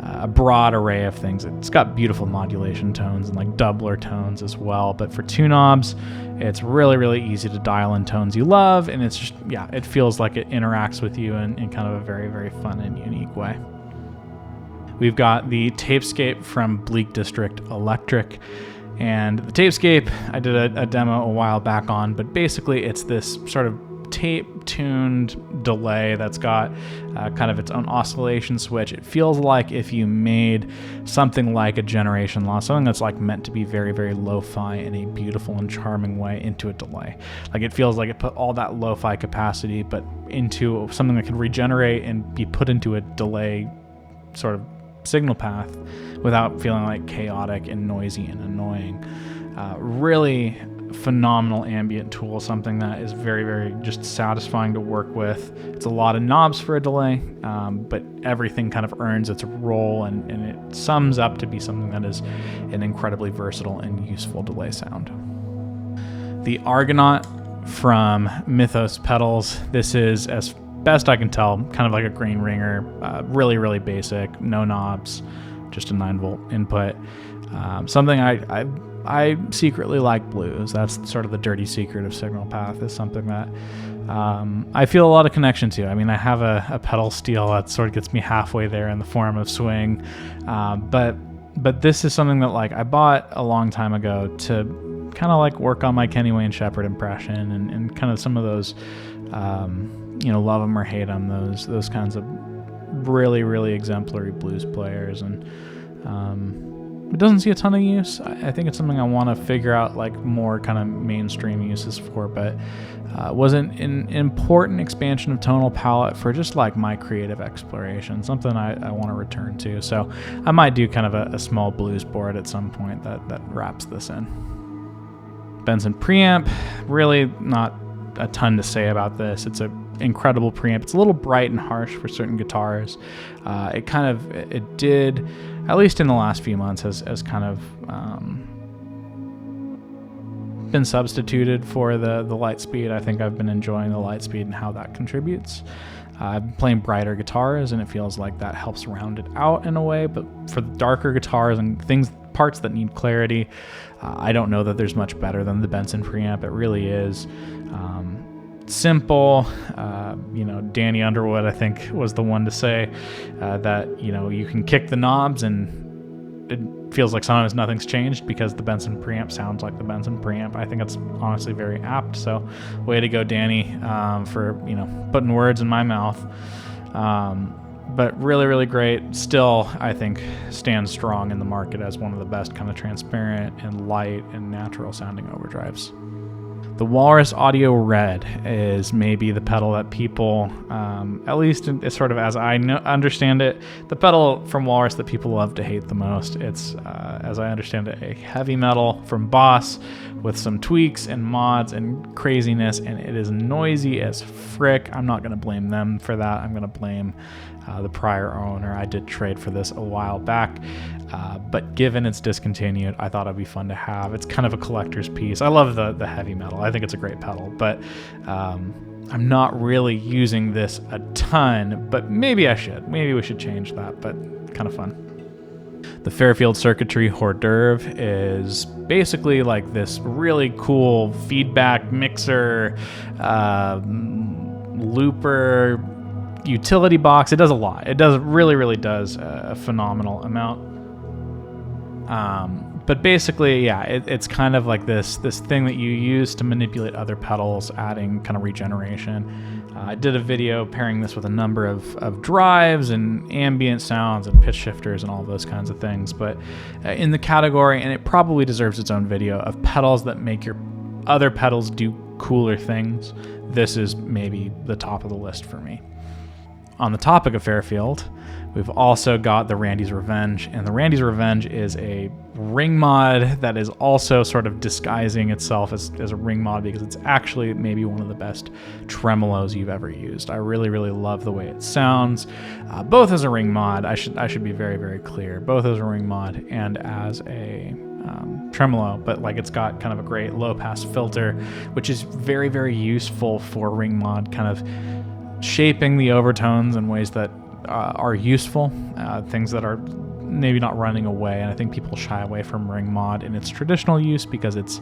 a broad array of things. It's got beautiful modulation tones and like doubler tones as well. But for two knobs, it's really, really easy to dial in tones you love. And it's just, yeah, it feels like it interacts with you in kind of a very, very fun and unique way. We've got the Tapescape from Bleak District Electric. And the Tapescape, I did a demo a while back on, but basically it's this sort of tape-tuned delay that's got kind of its own oscillation switch. It feels like if you made something like a Generation Loss, something that's like meant to be very, very lo-fi in a beautiful and charming way, into a delay. Like it feels like it put all that lo-fi capacity, but into something that can regenerate and be put into a delay sort of signal path without feeling like chaotic and noisy and annoying. Really phenomenal ambient tool, something that is very, very just satisfying to work with. It's a lot of knobs for a delay, but everything kind of earns its role, and it sums up to be something that is an incredibly versatile and useful delay sound. The Argonaut from Mythos Pedals. This is, as best I can tell, kind of like a green ringer, really, really basic, no knobs, just a 9-volt input. Something I secretly like blues. That's sort of the dirty secret of Signal Path, is something that I feel a lot of connection to. I mean, I have a pedal steel that sort of gets me halfway there in the form of swing, but this is something that like I bought a long time ago to kind of like work on my Kenny Wayne Shepherd impression and kind of some of those, love them or hate them, those kinds of really, really exemplary blues players. And it doesn't see a ton of use. I think it's something I want to figure out like more kind of mainstream uses for, but was an important expansion of tonal palette for just like my creative exploration, something I want to return to. So I might do kind of a small blues board at some point that wraps this in. Benson preamp, really not a ton to say about this. It's an incredible preamp. It's a little bright and harsh for certain guitars. It did, at least in the last few months, has kind of been substituted for the Lightspeed. I think I've been enjoying the Lightspeed and how that contributes. I've been playing brighter guitars, and it feels like that helps round it out in a way. But for the darker guitars and parts that need clarity, I don't know that there's much better than the Benson preamp. It really is. Simple. Danny Underwood, I think, was the one to say that you can kick the knobs and it feels like sometimes nothing's changed because the Benson preamp sounds like the Benson preamp. I think that's honestly very apt. So, way to go, Danny, for putting words in my mouth. But really, really great. Still, I think, stands strong in the market as one of the best kind of transparent and light and natural sounding overdrives. The Walrus Audio Red is maybe the pedal that people, at least sort of as I understand it, the pedal from Walrus that people love to hate the most. It's, as I understand it, a heavy metal from Boss with some tweaks and mods and craziness, and it is noisy as frick. I'm not going to blame them for that. I'm going to blame the prior owner. I did trade for this a while back, but given it's discontinued, I thought it'd be fun to have. It's kind of a collector's piece. I love the heavy metal. I think it's a great pedal, but I'm not really using this a ton, but maybe I should. Maybe we should change that, but kind of fun. The Fairfield Circutry hors d'oeuvre is basically like this really cool feedback mixer, looper, utility box. It does a lot. It really does a phenomenal amount. But basically, yeah, it's kind of like this thing that you use to manipulate other pedals, adding kind of regeneration. I did a video pairing this with a number of drives and ambient sounds and pitch shifters and all those kinds of things. But in the category, and it probably deserves its own video, of pedals that make your other pedals do cooler things, this is maybe the top of the list for me. On the topic of Fairfield, we've also got the Randy's Revenge, and the Randy's Revenge is a ring mod that is also sort of disguising itself as a ring mod because it's actually maybe one of the best tremolos you've ever used. I really love the way it sounds, both as a ring mod. I should be very clear, both as a ring mod and as a tremolo, but like it's got kind of a great low pass filter, which is very useful for ring mod, kind of shaping the overtones in ways that are useful, things that are maybe not running away. And I think people shy away from ring mod in its traditional use because it's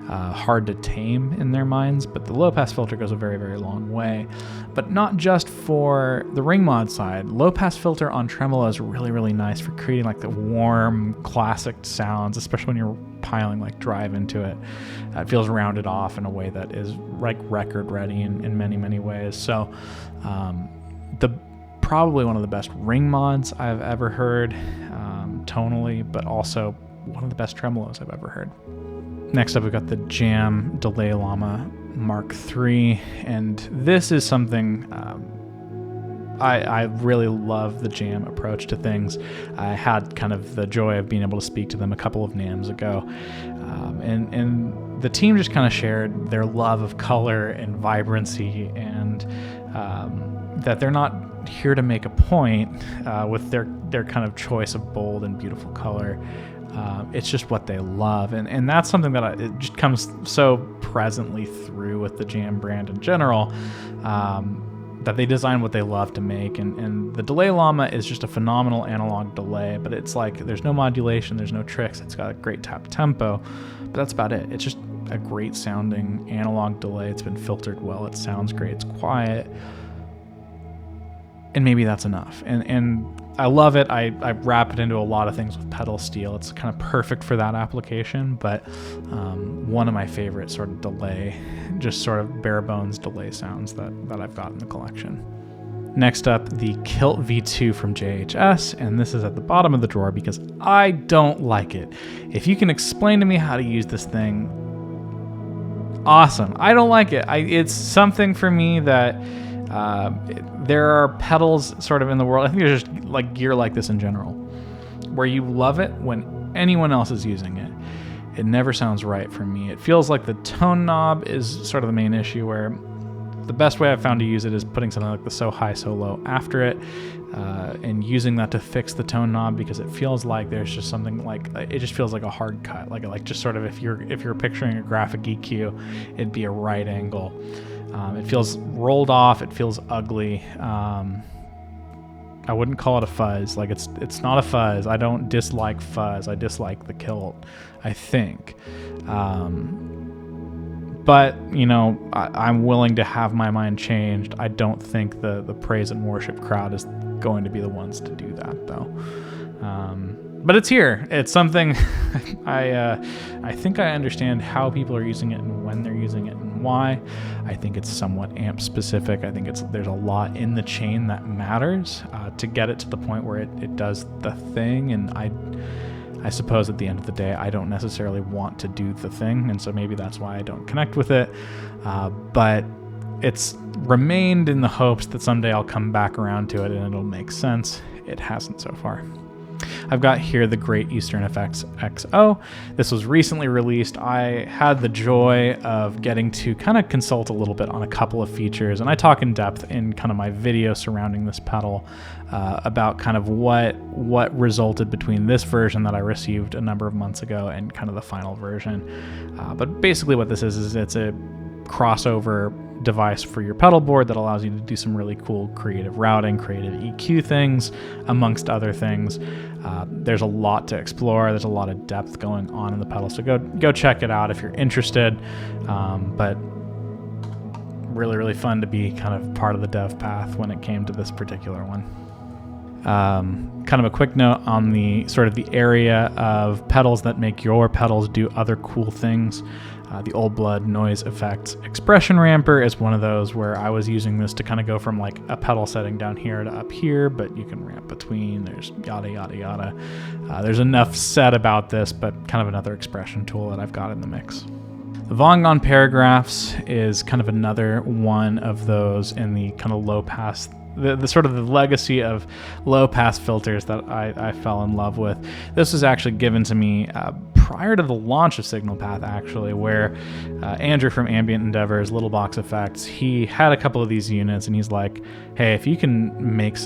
hard to tame in their minds, but the low pass filter goes a very long way. But not just for the ring mod side. Low pass filter on tremolo is really nice for creating like the warm classic sounds, especially when you're piling like drive into it. It feels rounded off in a way that is like record ready in many ways. So probably one of the best ring mods I've ever heard, tonally, but also one of the best tremolos I've ever heard. Next up, we've got the Jam Delay Llama Mark III, and this is something I really love the Jam approach to things. I had kind of the joy of being able to speak to them a couple of NAMMs ago, and the team just kind of shared their love of color and vibrancy, and that they're not here to make a point with their kind of choice of bold and beautiful color. It's just what they love, and that's something that it just comes so presently through with the Jam brand in general, that they design what they love to make. And the Delay Llama is just a phenomenal analog delay, but it's like there's no modulation, there's no tricks. It's got a great tap tempo, but that's about it. It's just a great sounding analog delay. It's been filtered well, it sounds great, it's quiet, and maybe that's enough. And I love it. I wrap it into a lot of things with pedal steel. It's kind of perfect for that application, but one of my favorite sort of delay, just sort of bare bones delay sounds that I've got in the collection. Next up, the Kilt V2 from JHS, and this is at the bottom of the drawer because I don't like it. If you can explain to me how to use this thing, awesome. I don't like it. It's something for me that there are pedals sort of in the world, I think there's just like gear like this in general, where you love it when anyone else is using it. It never sounds right for me. It feels like the tone knob is sort of the main issue, where the best way I've found to use it is putting something like the so high, so low after it, and using that to fix the tone knob, because it feels like there's just something like, it just feels like a hard cut, like just sort of if you're picturing a graphic EQ, it'd be a right angle. It feels rolled off. It feels ugly. I wouldn't call it a fuzz. Like it's not a fuzz. I don't dislike fuzz. I dislike the kilt, I think. But you know, I'm willing to have my mind changed. I don't think the praise and worship crowd is going to be the ones to do that, though. But it's here. It's something I think I understand how people are using it and when they're using it and why. I think it's somewhat amp specific. I think there's a lot in the chain that matters to get it to the point where it does the thing. And I suppose at the end of the day, I don't necessarily want to do the thing, and so maybe that's why I don't connect with it. But it's remained in the hopes that someday I'll come back around to it and it'll make sense. It hasn't so far. I've got here the Great Eastern Effects XO. This was recently released. I had the joy of getting to kind of consult a little bit on a couple of features, and I talk in depth in kind of my video surrounding this pedal about kind of what resulted between this version that I received a number of months ago and kind of the final version. But basically what this is it's a crossover device for your pedal board that allows you to do some really cool creative routing, creative EQ things, amongst other things. There's a lot to explore. There's a lot of depth going on in the pedal, so go check it out if you're interested. But really fun to be kind of part of the dev path when it came to this particular one. Kind of a quick note on the sort of the area of pedals that make your pedals do other cool things. The Old Blood Noise Effects Expression Ramper is one of those where I was using this to kind of go from like a pedal setting down here to up here, but you can ramp between. There's yada yada yada. There's enough said about this, but kind of another expression tool that I've got in the mix. The Vongon Paragraphs is kind of another one of those in the kind of low pass, the sort of the legacy of low pass filters that I fell in love with. This was actually given to me prior to the launch of Signal Path, actually, where Andrew from Ambient Endeavor's Little Box Effects, he had a couple of these units and he's like, hey, if you can make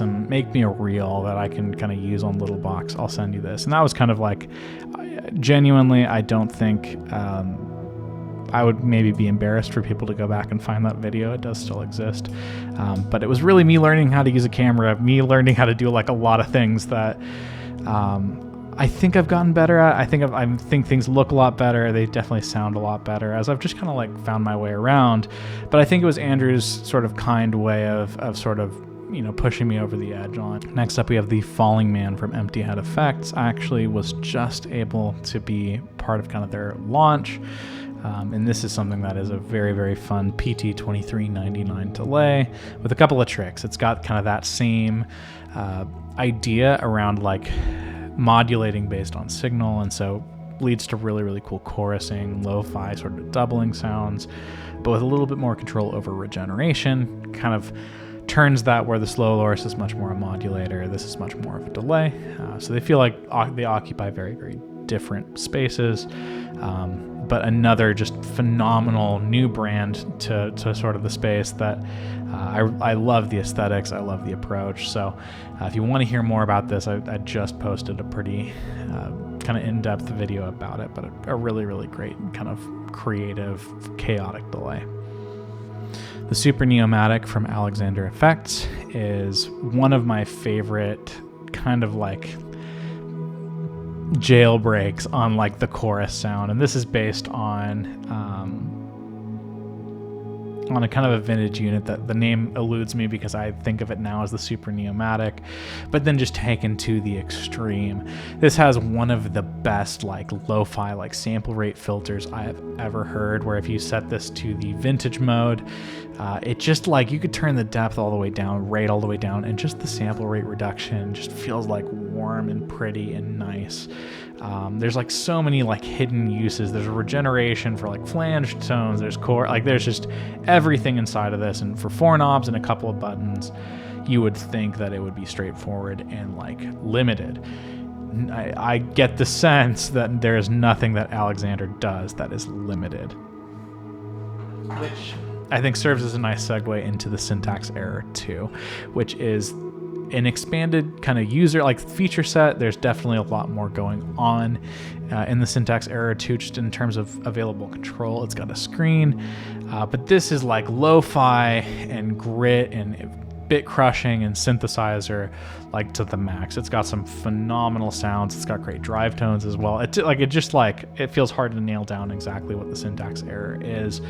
me a reel that I can kind of use on Little Box, I'll send you this. And that was kind of like, genuinely, I don't think I would maybe be embarrassed for people to go back and find that video. It does still exist. But it was really me learning how to use a camera, me learning how to do like a lot of things that I think I've gotten better at. I think things look a lot better. They definitely sound a lot better as I've just kind of like found my way around. But I think it was Andrew's sort of kind way of sort of, you know, pushing me over the edge on. Next up, we have the Falling Man from Empty Head Effects. I actually was just able to be part of kind of their launch. And this is something that is a very fun PT2399 delay with a couple of tricks. It's got kind of that same idea around like modulating based on signal, and so leads to really cool chorusing, lo-fi sort of doubling sounds, but with a little bit more control over regeneration. Kind of turns that where the slow loris is much more a modulator, this is much more of a delay. So they feel like they occupy very different spaces. But another just phenomenal new brand to sort of the space that I love the aesthetics, I love the approach. So if you want to hear more about this, I just posted a pretty kind of in-depth video about it, but a really great kind of creative, chaotic delay. The Super-Neo-Matic from Alexander Effects is one of my favorite kind of like jailbreaks on like the chorus sound, and this is based on a kind of a vintage unit that the name eludes me because I think of it now as the Super-Neo-Matic, but then just taken to the extreme. This has one of the best like lo-fi like sample rate filters I have ever heard, where if you set this to the vintage mode, it just like you could turn the depth all the way down, rate all the way down, and just the sample rate reduction just feels like warm and pretty and nice. There's like so many like hidden uses. There's a regeneration for like flanged tones, there's core, like there's just everything inside of this. And for 4 knobs and a couple of buttons, you would think that it would be straightforward and like limited. I get the sense that there is nothing that Alexander does that is limited, which I think serves as a nice segue into the Syntax Error 2, which is an expanded kind of user like feature set. There's definitely a lot more going on in the Syntax Error 2 just in terms of available control. It's got a screen, but this is like lo-fi and grit and bit crushing and synthesizer like to the max. It's got some phenomenal sounds. It's got great drive tones as well. It feels hard to nail down exactly what the Syntax Error is.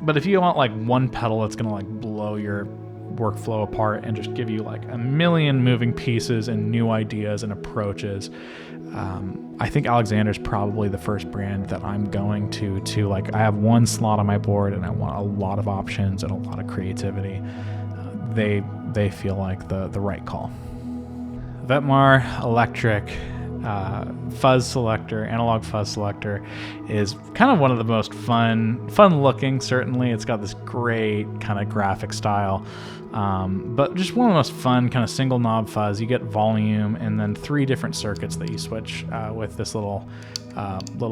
But if you want like one pedal that's gonna like blow your workflow apart and just give you like a million moving pieces and new ideas and approaches, I think Alexander's probably the first brand that I'm going to like, I have one slot on my board and I want a lot of options and a lot of creativity. They feel like the right call. Vetmar Electric fuzz selector, analog fuzz selector, is kind of one of the most fun looking. Certainly, it's got this great kind of graphic style, but just one of the most fun kind of single knob fuzz. You get volume and then 3 different circuits that you switch with this little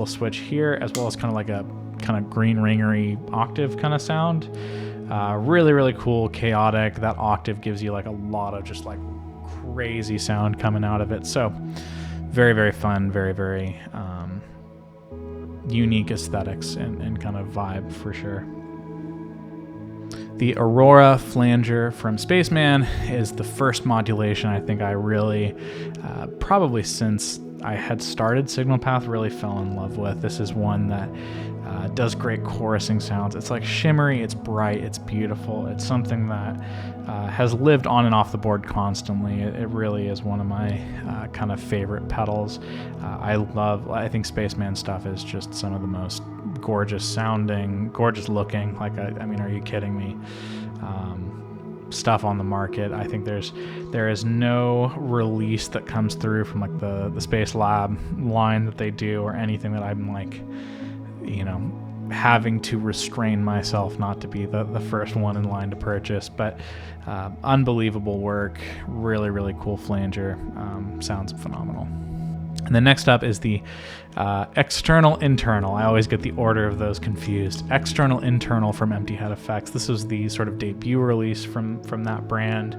switch here, as well as kind of like a kind of green ringery octave kind of sound. Really, really cool, chaotic. That octave gives you like a lot of just like crazy sound coming out of it. So very, very fun, very, very unique aesthetics and kind of vibe for sure. The Aurora flanger from Spaceman is the first modulation I think I really, probably since I had started Signal Path, really fell in love with. This is one that does great chorusing sounds. It's like shimmery, it's bright, it's beautiful. It's something that has lived on and off the board constantly. It really is one of my kind of favorite pedals. I think Spaceman stuff is just some of the most gorgeous sounding, gorgeous looking. Like, I mean, are you kidding me? Stuff on the market. I think there is no release that comes through from like the Space Lab line that they do, or anything that I'm like, having to restrain myself not to be the first one in line to purchase. But unbelievable work, really, really cool flanger, sounds phenomenal. And then next up is the external internal. I always get the order of those confused. External internal from Empty Head Effects. This was the sort of debut release from that brand.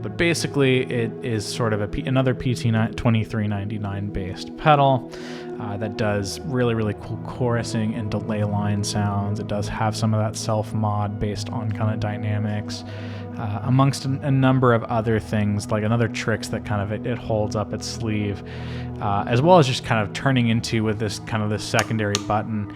But basically it is sort of another PT2399 based pedal that does really, really cool chorusing and delay line sounds. It does have some of that self-mod based on kind of dynamics. Amongst a number of other things, like another tricks that kind of it holds up its sleeve, as well as just kind of turning into, with this kind of this secondary button,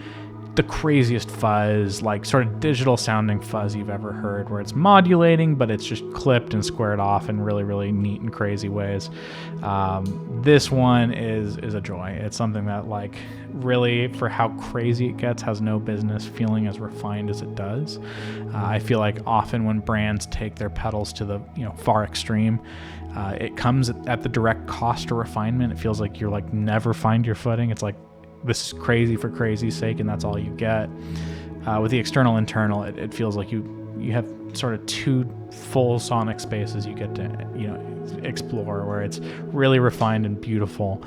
the craziest fuzz, like sort of digital sounding fuzz you've ever heard, where it's modulating, but it's just clipped and squared off in really, really neat and crazy ways. This one is a joy. It's something that, like, really, for how crazy it gets, has no business feeling as refined as it does. I feel like often when brands take their pedals to the far extreme, it comes at the direct cost of refinement. It feels like you're like never find your footing. It's like, this is crazy for crazy's sake, and that's all you get. With the external internal, it feels like you have sort of 2 full sonic spaces you get to explore, where it's really refined and beautiful,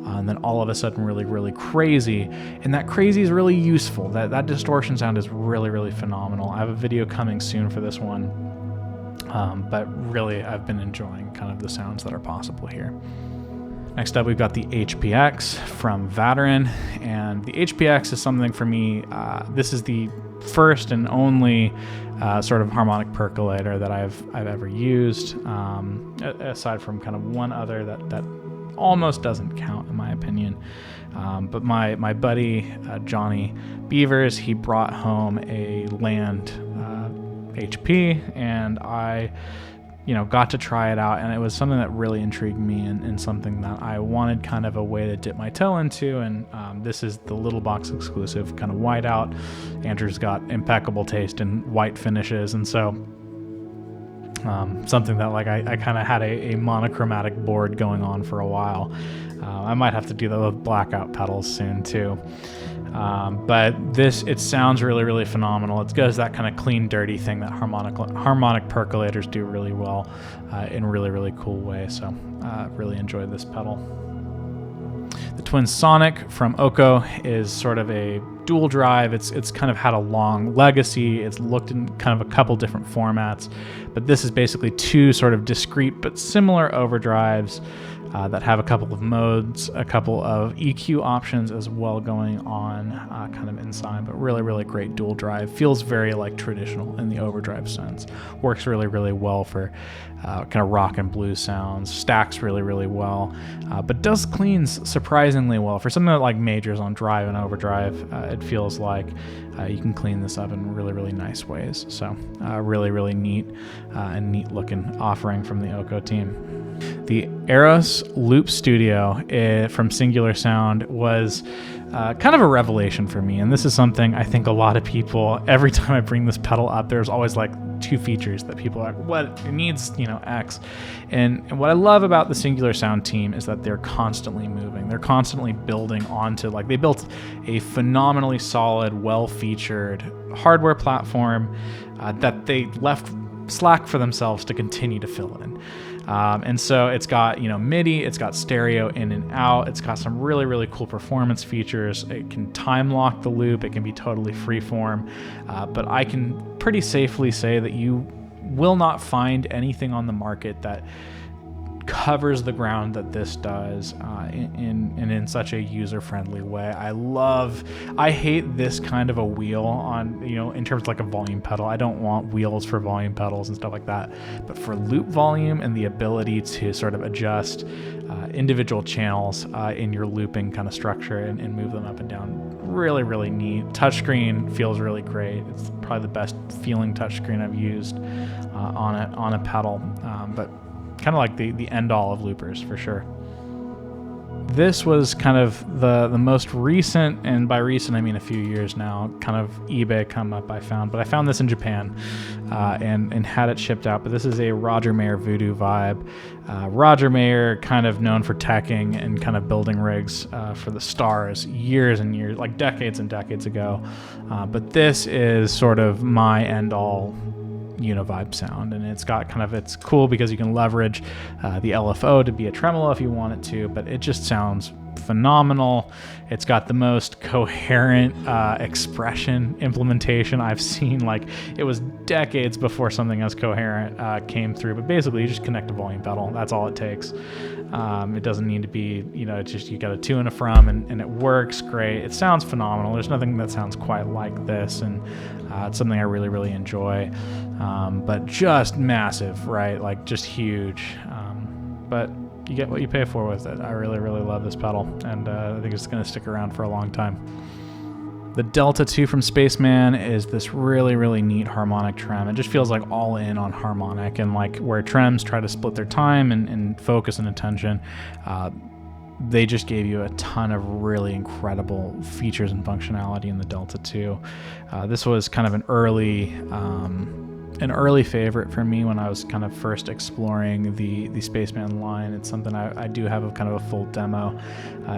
and then all of a sudden really, really crazy. And that crazy is really useful. That distortion sound is really, really phenomenal. I have a video coming soon for this one, but really I've been enjoying kind of the sounds that are possible here. Next up, we've got the HPX from Vataran, and the HPX is something for me. This is the first and only sort of harmonic percolator that I've ever used, aside from kind of one other that almost doesn't count in my opinion. But my buddy Johnny Beavers, he brought home a Land HP, and I got to try it out, and it was something that really intrigued me, and something that I wanted kind of a way to dip my toe into. And this is the little box exclusive kind of whiteout. Andrew's got impeccable taste in white finishes, and so something that, like, I kind of had a monochromatic board going on for a while. I might have to do that with blackout pedals soon too. But it sounds really, really phenomenal. It does that kind of clean, dirty thing that harmonic percolators do really well, in really, really cool way. So really enjoyed this pedal. The Twin Sonic from Oko is sort of a dual drive. It's kind of had a long legacy. It's looked in kind of a couple different formats, but this is basically 2 sort of discrete but similar overdrives that have a couple of modes, a couple of EQ options as well going on kind of inside, but really, really great dual drive. Feels very like traditional in the overdrive sense. Works really, really well for kind of rock and blues sounds. Stacks really, really well, but does cleans surprisingly well. For something that like majors on drive and overdrive, it feels like you can clean this up in really, really nice ways. So really, really neat and neat looking offering from the Oko team. The Eros Loop Studio from Singular Sound was kind of a revelation for me. And this is something I think a lot of people, every time I bring this pedal up, there's always like 2 features that people are like, what, it needs, X. And what I love about the Singular Sound team is that they're constantly moving. They're constantly building onto, like, they built a phenomenally solid, well-featured hardware platform that they left slack for themselves to continue to fill in. And so it's got, MIDI, it's got stereo in and out, it's got some really, really cool performance features. It can time lock the loop, it can be totally freeform, but I can pretty safely say that you will not find anything on the market that covers the ground that this does in such a user-friendly way. I hate this kind of a wheel on, in terms of like a volume pedal. I don't want wheels for volume pedals and stuff like that, but for loop volume and the ability to sort of adjust individual channels in your looping kind of structure and move them up and down, really, really neat. Touchscreen feels really great. It's probably the best feeling touchscreen I've used on a pedal, but kind of like the end all of loopers for sure. This was kind of the most recent, and by recent I mean a few years now, kind of eBay come up I found, but I found this in Japan and had it shipped out. But this is a Roger Mayer Voodoo Vibe. Roger Mayer, kind of known for teching and kind of building rigs for the stars years and years, like decades and decades ago. But this is sort of my end all Univibe sound, and it's cool because you can leverage the LFO to be a tremolo if you want it to, but it just sounds phenomenal. It's got the most coherent expression implementation I've seen. Like, it was decades before something as coherent came through, but basically you just connect a volume pedal. That's all it takes. It doesn't need to be, it's just you got a to and a from, and it works great. It sounds phenomenal. There's nothing that sounds quite like this, and it's something I really, really enjoy. But just massive, right? Like, just huge. But you get what you pay for with it. I really, really love this pedal, and I think it's going to stick around for a long time. The Delta 2 from Spaceman is this really, really neat harmonic trem. It just feels like all in on harmonic, and like where trems try to split their time and focus and attention, they just gave you a ton of really incredible features and functionality in the Delta 2. This was kind of an early favorite for me when I was kind of first exploring the Spaceman line. It's something I do have a kind of a full demo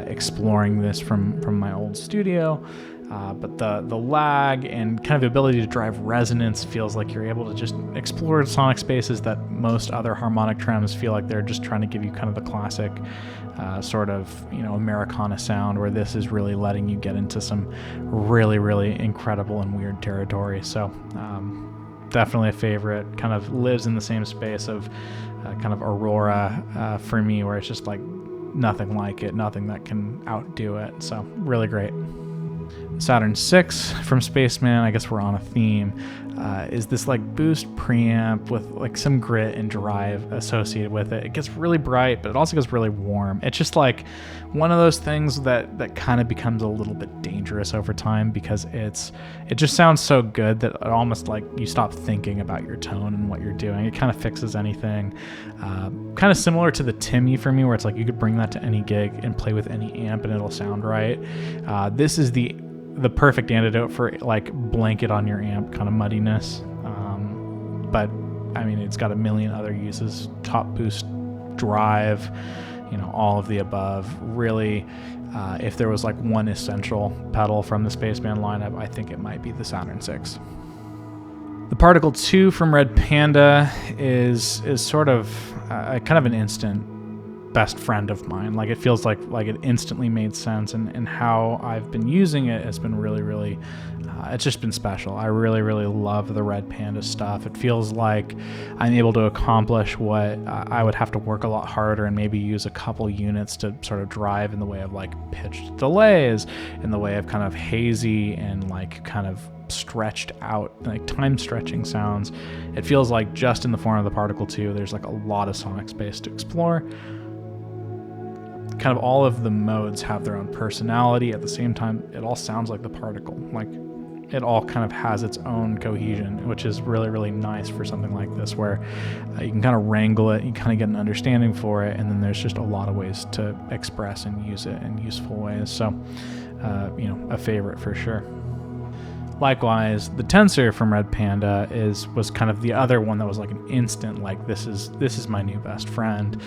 exploring this from my old studio. But the lag and kind of the ability to drive resonance feels like you're able to just explore sonic spaces that most other harmonic trems feel like they're just trying to give you kind of the classic sort of, Americana sound, where this is really letting you get into some really, really incredible and weird territory. So definitely a favorite. Kind of lives in the same space of kind of Aurora for me, where it's just like nothing like it, nothing that can outdo it. So really great. Saturn 6 from Spaceman, I guess we're on a theme, is this like boost preamp with like some grit and drive associated with it. It gets really bright, but it also gets really warm. It's just like one of those things that kind of becomes a little bit dangerous over time, because it just sounds so good that it almost like you stop thinking about your tone and what you're doing. It kind of fixes anything. Kind of similar to the Timmy for me, where it's like you could bring that to any gig and play with any amp and it'll sound right. This is the perfect antidote for like blanket on your amp kind of muddiness. But I mean, it's got a million other uses: top boost, drive, all of the above. Really, if there was like one essential pedal from the Spaceman lineup, I think it might be the Saturn 6. The Particle 2 from Red Panda is sort of kind of an instant best friend of mine. Like, it feels like it instantly made sense, and how I've been using it has been really, really it's just been special. I really, really love the Red Panda stuff. It feels like I'm able to accomplish what I would have to work a lot harder and maybe use a couple units to sort of drive in the way of like pitched delays, in the way of kind of hazy and like kind of stretched out, like time stretching sounds. It feels like just in the form of the Particle 2, there's like a lot of sonic space to explore. Kind of all of the modes have their own personality. At the same time, it all sounds like the Particle. Like, it all kind of has its own cohesion, which is really, really nice for something like this, where you can kind of wrangle it, you kind of get an understanding for it, and then there's just a lot of ways to express and use it in useful ways. So, you know, a favorite for sure. Likewise, the Tensor from Red Panda was kind of the other one that was like an instant, like this is my new best friend.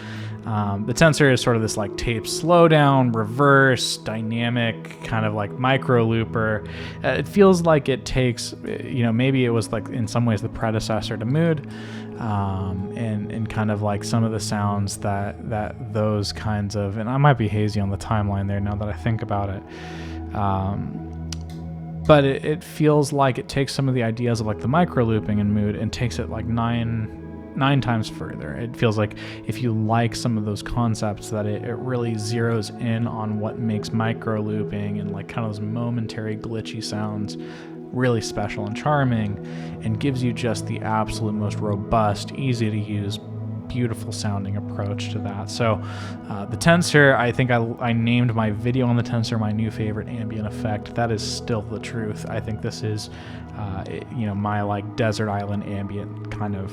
The Tensor is sort of this like tape slowdown, reverse, dynamic, kind of like micro looper. It feels like it takes, you know, maybe it was like in some ways the predecessor to Mood, and kind of like some of the sounds that those kinds of, and I might be hazy on the timeline there now that I think about it. But it feels like it takes some of the ideas of like the micro looping in Mood and takes it like nine times further. It feels like if you like some of those concepts, that it really zeroes in on what makes micro looping and like kind of those momentary glitchy sounds really special and charming, and gives you just the absolute most robust, easy to use, beautiful sounding approach to that. So the Tensor, I think I named my video on the Tensor my new favorite ambient effect. That is still the truth. I think this is you know, my like desert island ambient kind of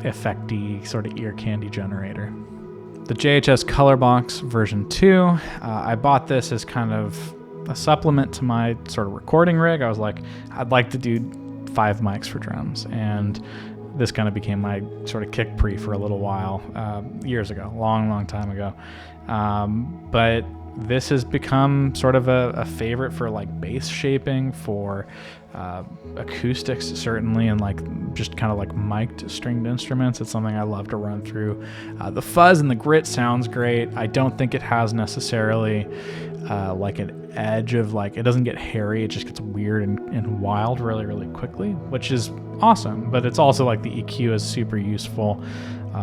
effecty sort of ear candy generator. The JHS Colour Box version 2, I bought this as kind of a supplement to my sort of recording rig. I was like, I'd like to do 5 mics for drums, and this kind of became my sort of kick pre for a little while, years ago, long time ago. But this has become sort of a favorite for like bass shaping, for acoustics certainly, and like just kind of like mic'd stringed instruments. It's something I love to run through. The fuzz and the grit sounds great. I don't think it has necessarily like an edge of like, it doesn't get hairy, it just gets weird and wild really, really quickly, which is awesome. But it's also like the EQ is super useful,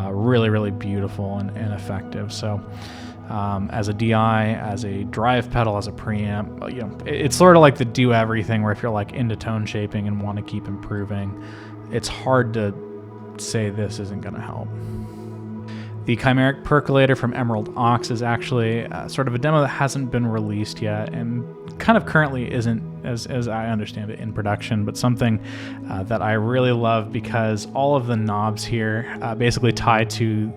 really, really beautiful and effective. So as a DI, as a drive pedal, as a preamp, you know, it's sort of like the do everything, where if you're like into tone shaping and want to keep improving, it's hard to say this isn't going to help. The Chimeric Percolator from Emerald Ox is actually sort of a demo that hasn't been released yet, and kind of currently isn't, as I understand it, in production, but something that I really love, because all of the knobs here basically tie to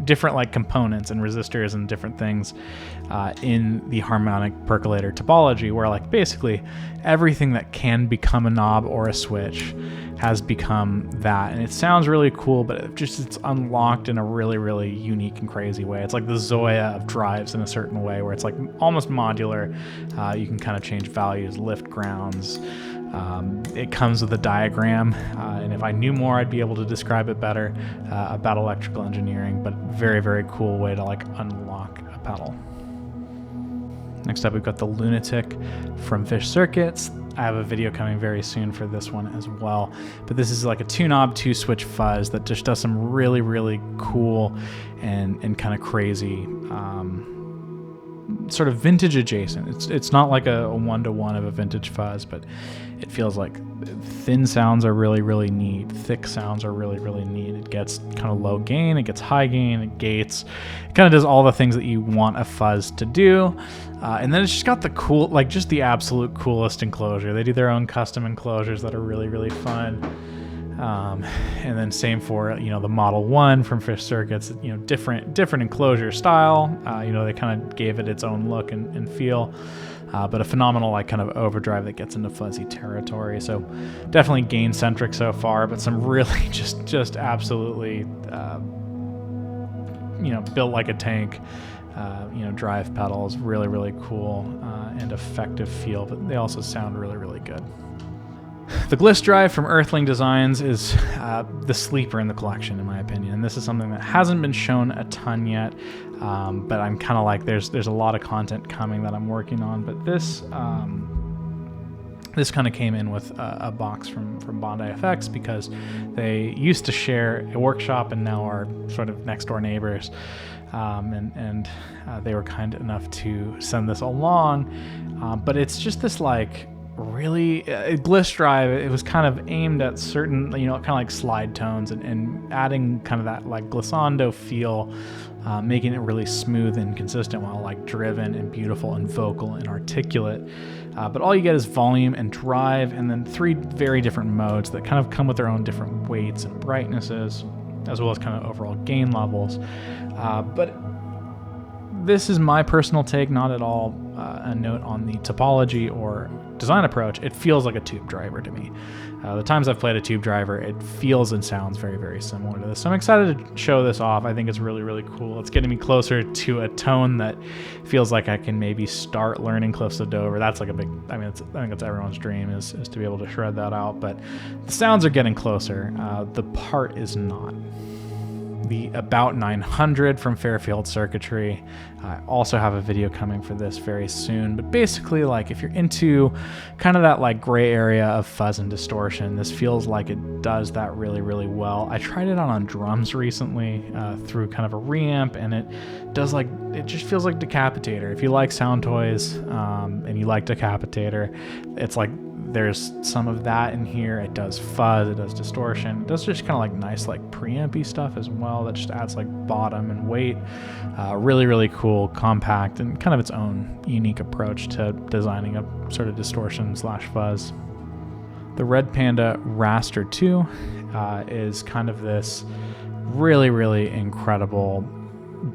different like components and resistors and different things in the harmonic percolator topology, where like basically everything that can become a knob or a switch has become that, and it sounds really cool, but it's unlocked in a really, really unique and crazy way. It's like the Zoia of drives in a certain way, where it's like almost modular. You can kind of change values, lift grounds. It comes with a diagram, and if I knew more, I'd be able to describe it better about electrical engineering, but very, very cool way to like unlock a pedal. Next up, we've got the Lunatic from Fish Circuits. I have a video coming very soon for this one as well, but this is like a 2-knob, 2-switch fuzz that just does some really, really cool and kind of crazy sort of vintage adjacent. It's not like a one-to-one of a vintage fuzz, but it feels like thin sounds are really, really neat. Thick sounds are really, really neat. It gets kind of low gain, it gets high gain, it gates. It kind of does all the things that you want a fuzz to do. And then it's just got the cool, like just the absolute coolest enclosure. They do their own custom enclosures that are really, really fun. And then same for, you know, the Model 1 from Fish Circuits, you know, different enclosure style. You know, they kind of gave it its own look and feel, but a phenomenal like kind of overdrive that gets into fuzzy territory. So definitely gain centric so far, but some really just absolutely, you know, built like a tank, you know, drive pedals, really, really cool, and effective feel, but they also sound really, really good. The Bliss drive from Earthling Designs is the sleeper in the collection, in my opinion. And this is something that hasn't been shown a ton yet, but I'm kind of like, there's a lot of content coming that I'm working on. But this kind of came in with a box from Bondi Effects, because they used to share a workshop and now are sort of next door neighbors. And they were kind enough to send this along. But it's just this like, really Bliss drive. It was kind of aimed at certain, you know, kind of like slide tones and adding kind of that like glissando feel making it really smooth and consistent while like driven and beautiful and vocal and articulate. But all you get is volume and drive, and then 3 very different modes that kind of come with their own different weights and brightnesses, as well as kind of overall gain levels. But this is my personal take, not at all a note on the topology or design approach. It feels like a tube driver to me. The times I've played a tube driver, it feels and sounds very, very similar to this. So I'm excited to show this off. I think it's really, really cool. It's getting me closer to a tone that feels like I can maybe start learning close to Dover. That's like a big, I mean, I think it's everyone's dream is to be able to shred that out. But the sounds are getting closer. The part is not. The About 900 from Fairfield Circutry. I also have a video coming for this very soon, but basically, like, if you're into kind of that like gray area of fuzz and distortion, this feels like it does that really, really well. I tried it out on drums recently through kind of a reamp, and it does like, it just feels like Decapitator. If you like sound toys and you like Decapitator, it's like there's some of that in here. It does fuzz, it does distortion, it does just kind of like nice like preampy stuff as well that just adds like bottom and weight. Really, really cool, compact, and kind of its own unique approach to designing a sort of distortion slash fuzz. The Red Panda Raster 2 is kind of this really, really incredible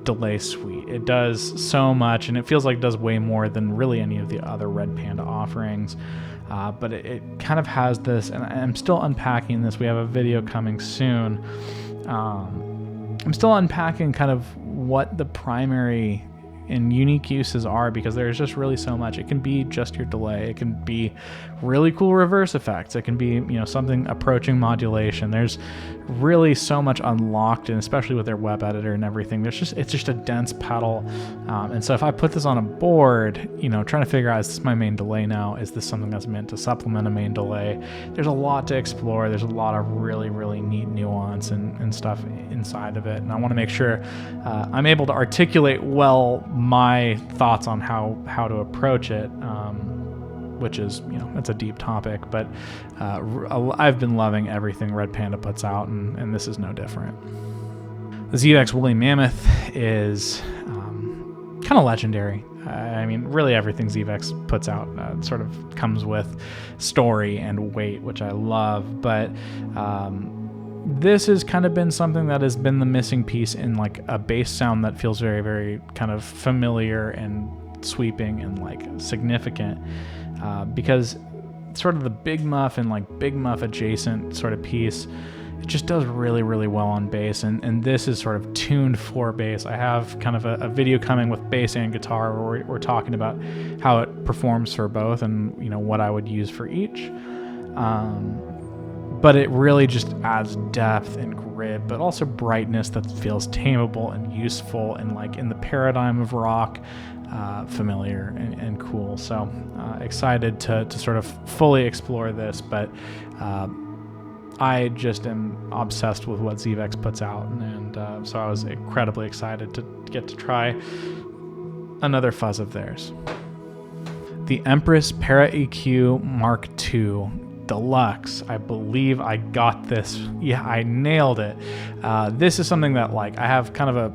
delay suite. It does so much, and it feels like it does way more than really any of the other Red Panda offerings. But it kind of has this, and I'm still unpacking this. We have a video coming soon. I'm still unpacking kind of what the primary and unique uses are, because there's just really so much. It can be just your delay. It can be really cool reverse effects. It can be, you know, something approaching modulation. There's really so much unlocked, and especially with their web editor and everything, it's just a dense pedal. And so if I put this on a board, you know, trying to figure out, is this my main delay now? Is this something that's meant to supplement a main delay? There's a lot to explore. There's a lot of really, really neat nuance and stuff inside of it. And I want to make sure I'm able to articulate well my thoughts on how to approach it, which is, you know, it's a deep topic, but I've been loving everything Red Panda puts out, and this is no different. The Zvex Woolly Mammoth is kind of legendary. I mean, really everything Zvex puts out sort of comes with story and weight, which I love, but this has kind of been something that has been the missing piece in like a bass sound that feels very, very kind of familiar and sweeping and like significant, because sort of the big muff and like big muff adjacent sort of piece, it just does really, really well on bass, and this is sort of tuned for bass. I have kind of a video coming with bass and guitar where we're talking about how it performs for both, and, you know, what I would use for each. But it really just adds depth and grit, but also brightness that feels tameable and useful, and like in the paradigm of rock, familiar and cool. So excited to sort of fully explore this, but I just am obsessed with what Zvex puts out, and so I was incredibly excited to get to try another fuzz of theirs. The Empress Para EQ Mark II Deluxe. I believe I got this. Yeah, I nailed it. This is something that, like, I have kind of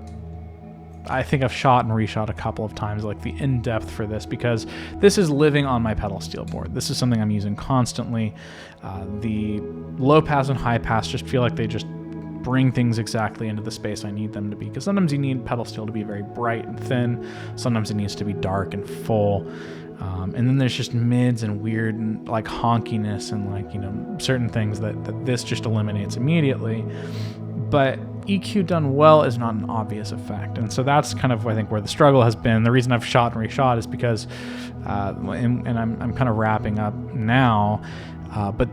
I think I've shot and reshot a couple of times, like the in-depth for this, because this is living on my pedal steel board. This is something I'm using constantly. The low pass and high pass just feel like they just bring things exactly into the space I need them to be, because sometimes you need pedal steel to be very bright and thin. Sometimes it needs to be dark and full. And then there's just mids and weird and like honkiness and like, you know, certain things that this just eliminates immediately. But EQ done well is not an obvious effect. And so that's kind of, I think, where the struggle has been. The reason I've shot and reshot is because, and I'm kind of wrapping up now, but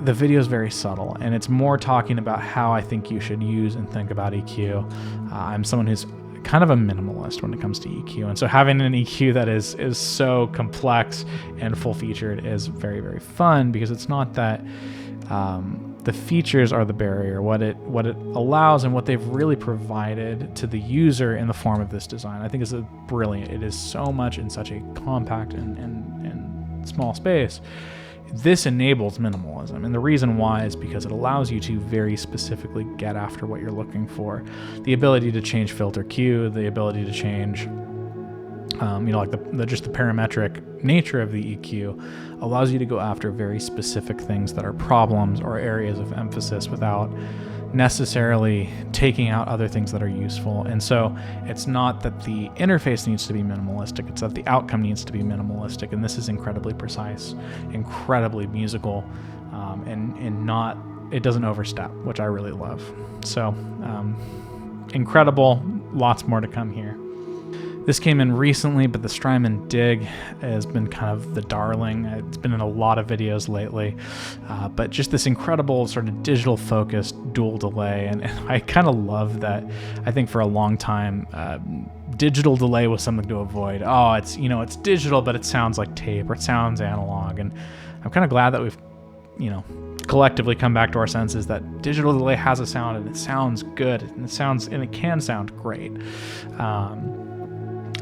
the video is very subtle, and it's more talking about how I think you should use and think about EQ. I'm someone who's kind of a minimalist when it comes to EQ, and so having an EQ that is so complex and full featured is very, very fun, because it's not that the features are the barrier. What it allows and what they've really provided to the user in the form of this design, I think, is brilliant. It is so much in such a compact and small space. This enables minimalism, and the reason why is because it allows you to very specifically get after what you're looking for. The ability to change filter Q, the ability to change, like just the parametric nature of the EQ allows you to go after very specific things that are problems or areas of emphasis without necessarily taking out other things that are useful. And so it's not that the interface needs to be minimalistic, it's that the outcome needs to be minimalistic. And this is incredibly precise, incredibly musical, and not, it doesn't overstep, which I really love. So incredible, lots more to come here. This came in recently, but the Strymon Dig has been kind of the darling. It's been in a lot of videos lately, but just this incredible sort of digital focused dual delay. And I kind of love that. I think for a long time, digital delay was something to avoid. Oh, it's digital, but it sounds like tape or it sounds analog. And I'm kind of glad that we've, collectively come back to our senses that digital delay has a sound and it sounds good and it can sound great.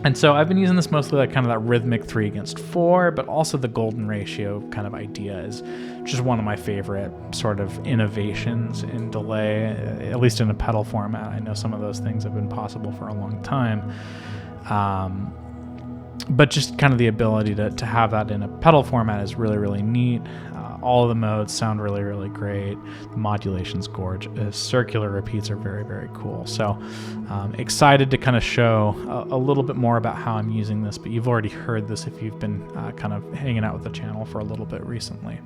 And so I've been using this mostly like kind of that rhythmic 3:4, but also the golden ratio kind of idea is just one of my favorite sort of innovations in delay, at least in a pedal format. I know some of those things have been possible for a long time. But just kind of the ability to have that in a pedal format is really, really neat. All of the modes sound really, really great. The modulation's gorgeous. Circular repeats are very, very cool. So excited to kind of show a little bit more about how I'm using this, but you've already heard this if you've been kind of hanging out with the channel for a little bit recently.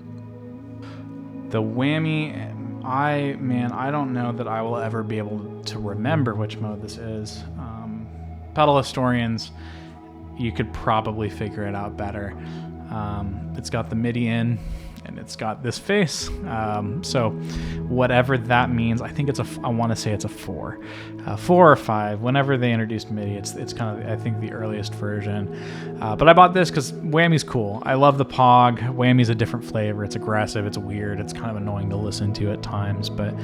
The whammy, I don't know that I will ever be able to remember which mode this is. Pedal historians, you could probably figure it out better. It's got the MIDI in, and it's got this face. So whatever that means, I think I want to say it's a 4. 4 or 5. Whenever they introduced MIDI, it's kind of, I think, the earliest version. But I bought this because whammy's cool. I love the Pog. Whammy's a different flavor. It's aggressive. It's weird. It's kind of annoying to listen to at times. But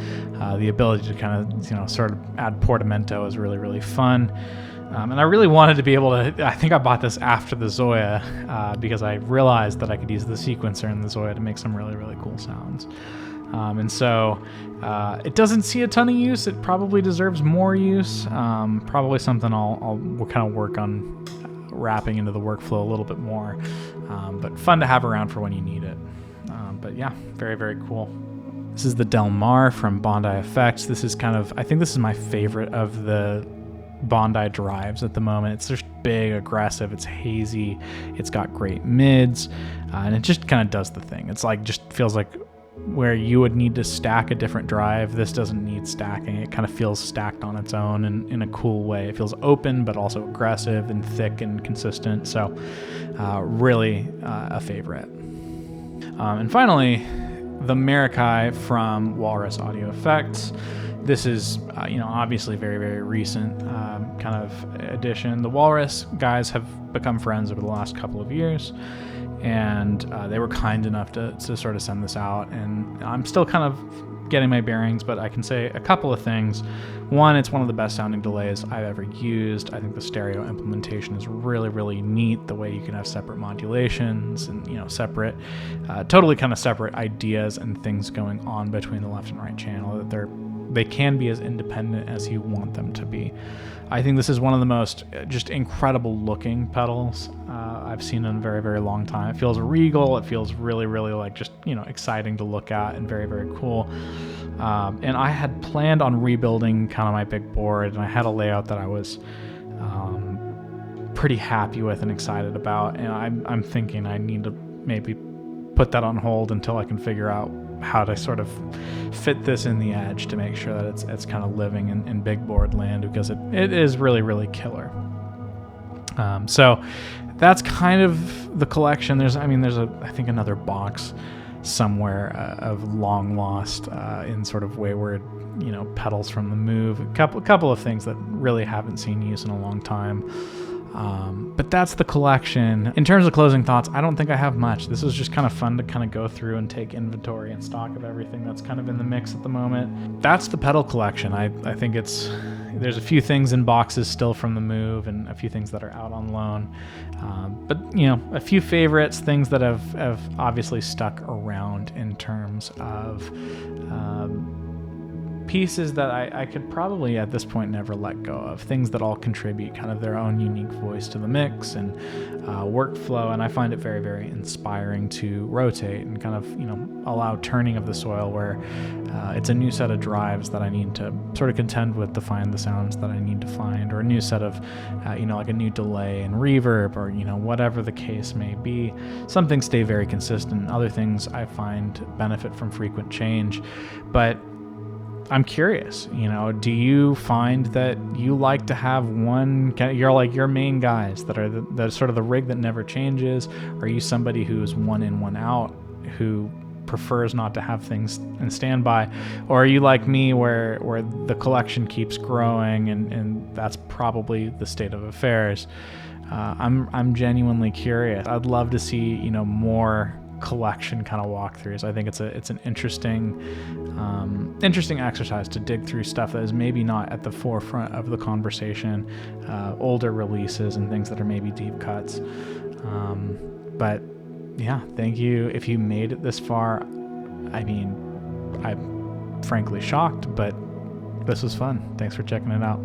the ability to kind of, sort of add portamento is really, really fun. And I really wanted to be able to, I think I bought this after the Zoia because I realized that I could use the sequencer in the Zoia to make some really, really cool sounds. And so it doesn't see a ton of use. It probably deserves more use. Probably something we'll kind of work on wrapping into the workflow a little bit more. But fun to have around for when you need it. But yeah, very, very cool. This is the Del Mar from Bondi Effects. This is I think this is my favorite of the Bondi drives at the moment. It's just big, aggressive, it's hazy, it's got great mids, and it just kind of does the thing. It's like, just feels like where you would need to stack a different drive, this doesn't need stacking. It kind of feels stacked on its own in a cool way. It feels open, but also aggressive and thick and consistent. So really a favorite. And finally, the Marikai from Walrus Audio Effects. This is, obviously very, very recent kind of addition. The Walrus guys have become friends over the last couple of years, and they were kind enough to sort of send this out. And I'm still kind of getting my bearings, but I can say a couple of things. One, it's one of the best sounding delays I've ever used. I think the stereo implementation is really, really neat. The way you can have separate modulations and, separate, totally kind of separate ideas and things going on between the left and right channel, that they can be as independent as you want them to be. I think this is one of the most just incredible looking pedals I've seen in a very, very long time. It feels regal. It feels really, really like just, exciting to look at and very, very cool. And I had planned on rebuilding kind of my big board, and I had a layout that I was pretty happy with and excited about. And I'm thinking I need to maybe put that on hold until I can figure out how to sort of fit this in the edge to make sure that it's kind of living in big board land, because it is really, really killer. So that's kind of the collection. There's I think another box somewhere of long lost in sort of wayward, pedals from the Move. A couple of things that really haven't seen use in a long time. But that's the collection. In terms of closing thoughts, I don't think I have much. This was just kind of fun to kind of go through and take inventory and stock of everything that's kind of in the mix at the moment. That's the pedal collection. I think there's a few things in boxes still from the move and a few things that are out on loan. But, a few favorites, things that have obviously stuck around in terms of pieces that I could probably at this point never let go of, things that all contribute kind of their own unique voice to the mix and workflow, and I find it very, very inspiring to rotate and kind of allow turning of the soil where it's a new set of drives that I need to sort of contend with to find the sounds that I need to find, or a new set of like a new delay and reverb, or whatever the case may be. Some things stay very consistent, other things I find benefit from frequent change. But I'm curious, do you find that you like to have you're like your main guys that are the sort of the rig that never changes? Are you somebody who's one in, one out, who prefers not to have things in standby? Or are you like me where the collection keeps growing and that's probably the state of affairs? I'm genuinely curious. I'd love to see, more collection kind of walkthroughs. I think it's an interesting exercise to dig through stuff that is maybe not at the forefront of the conversation, older releases and things that are maybe deep cuts. But yeah, thank you if you made it this far. I mean, I'm frankly shocked, but this was fun. Thanks for checking it out.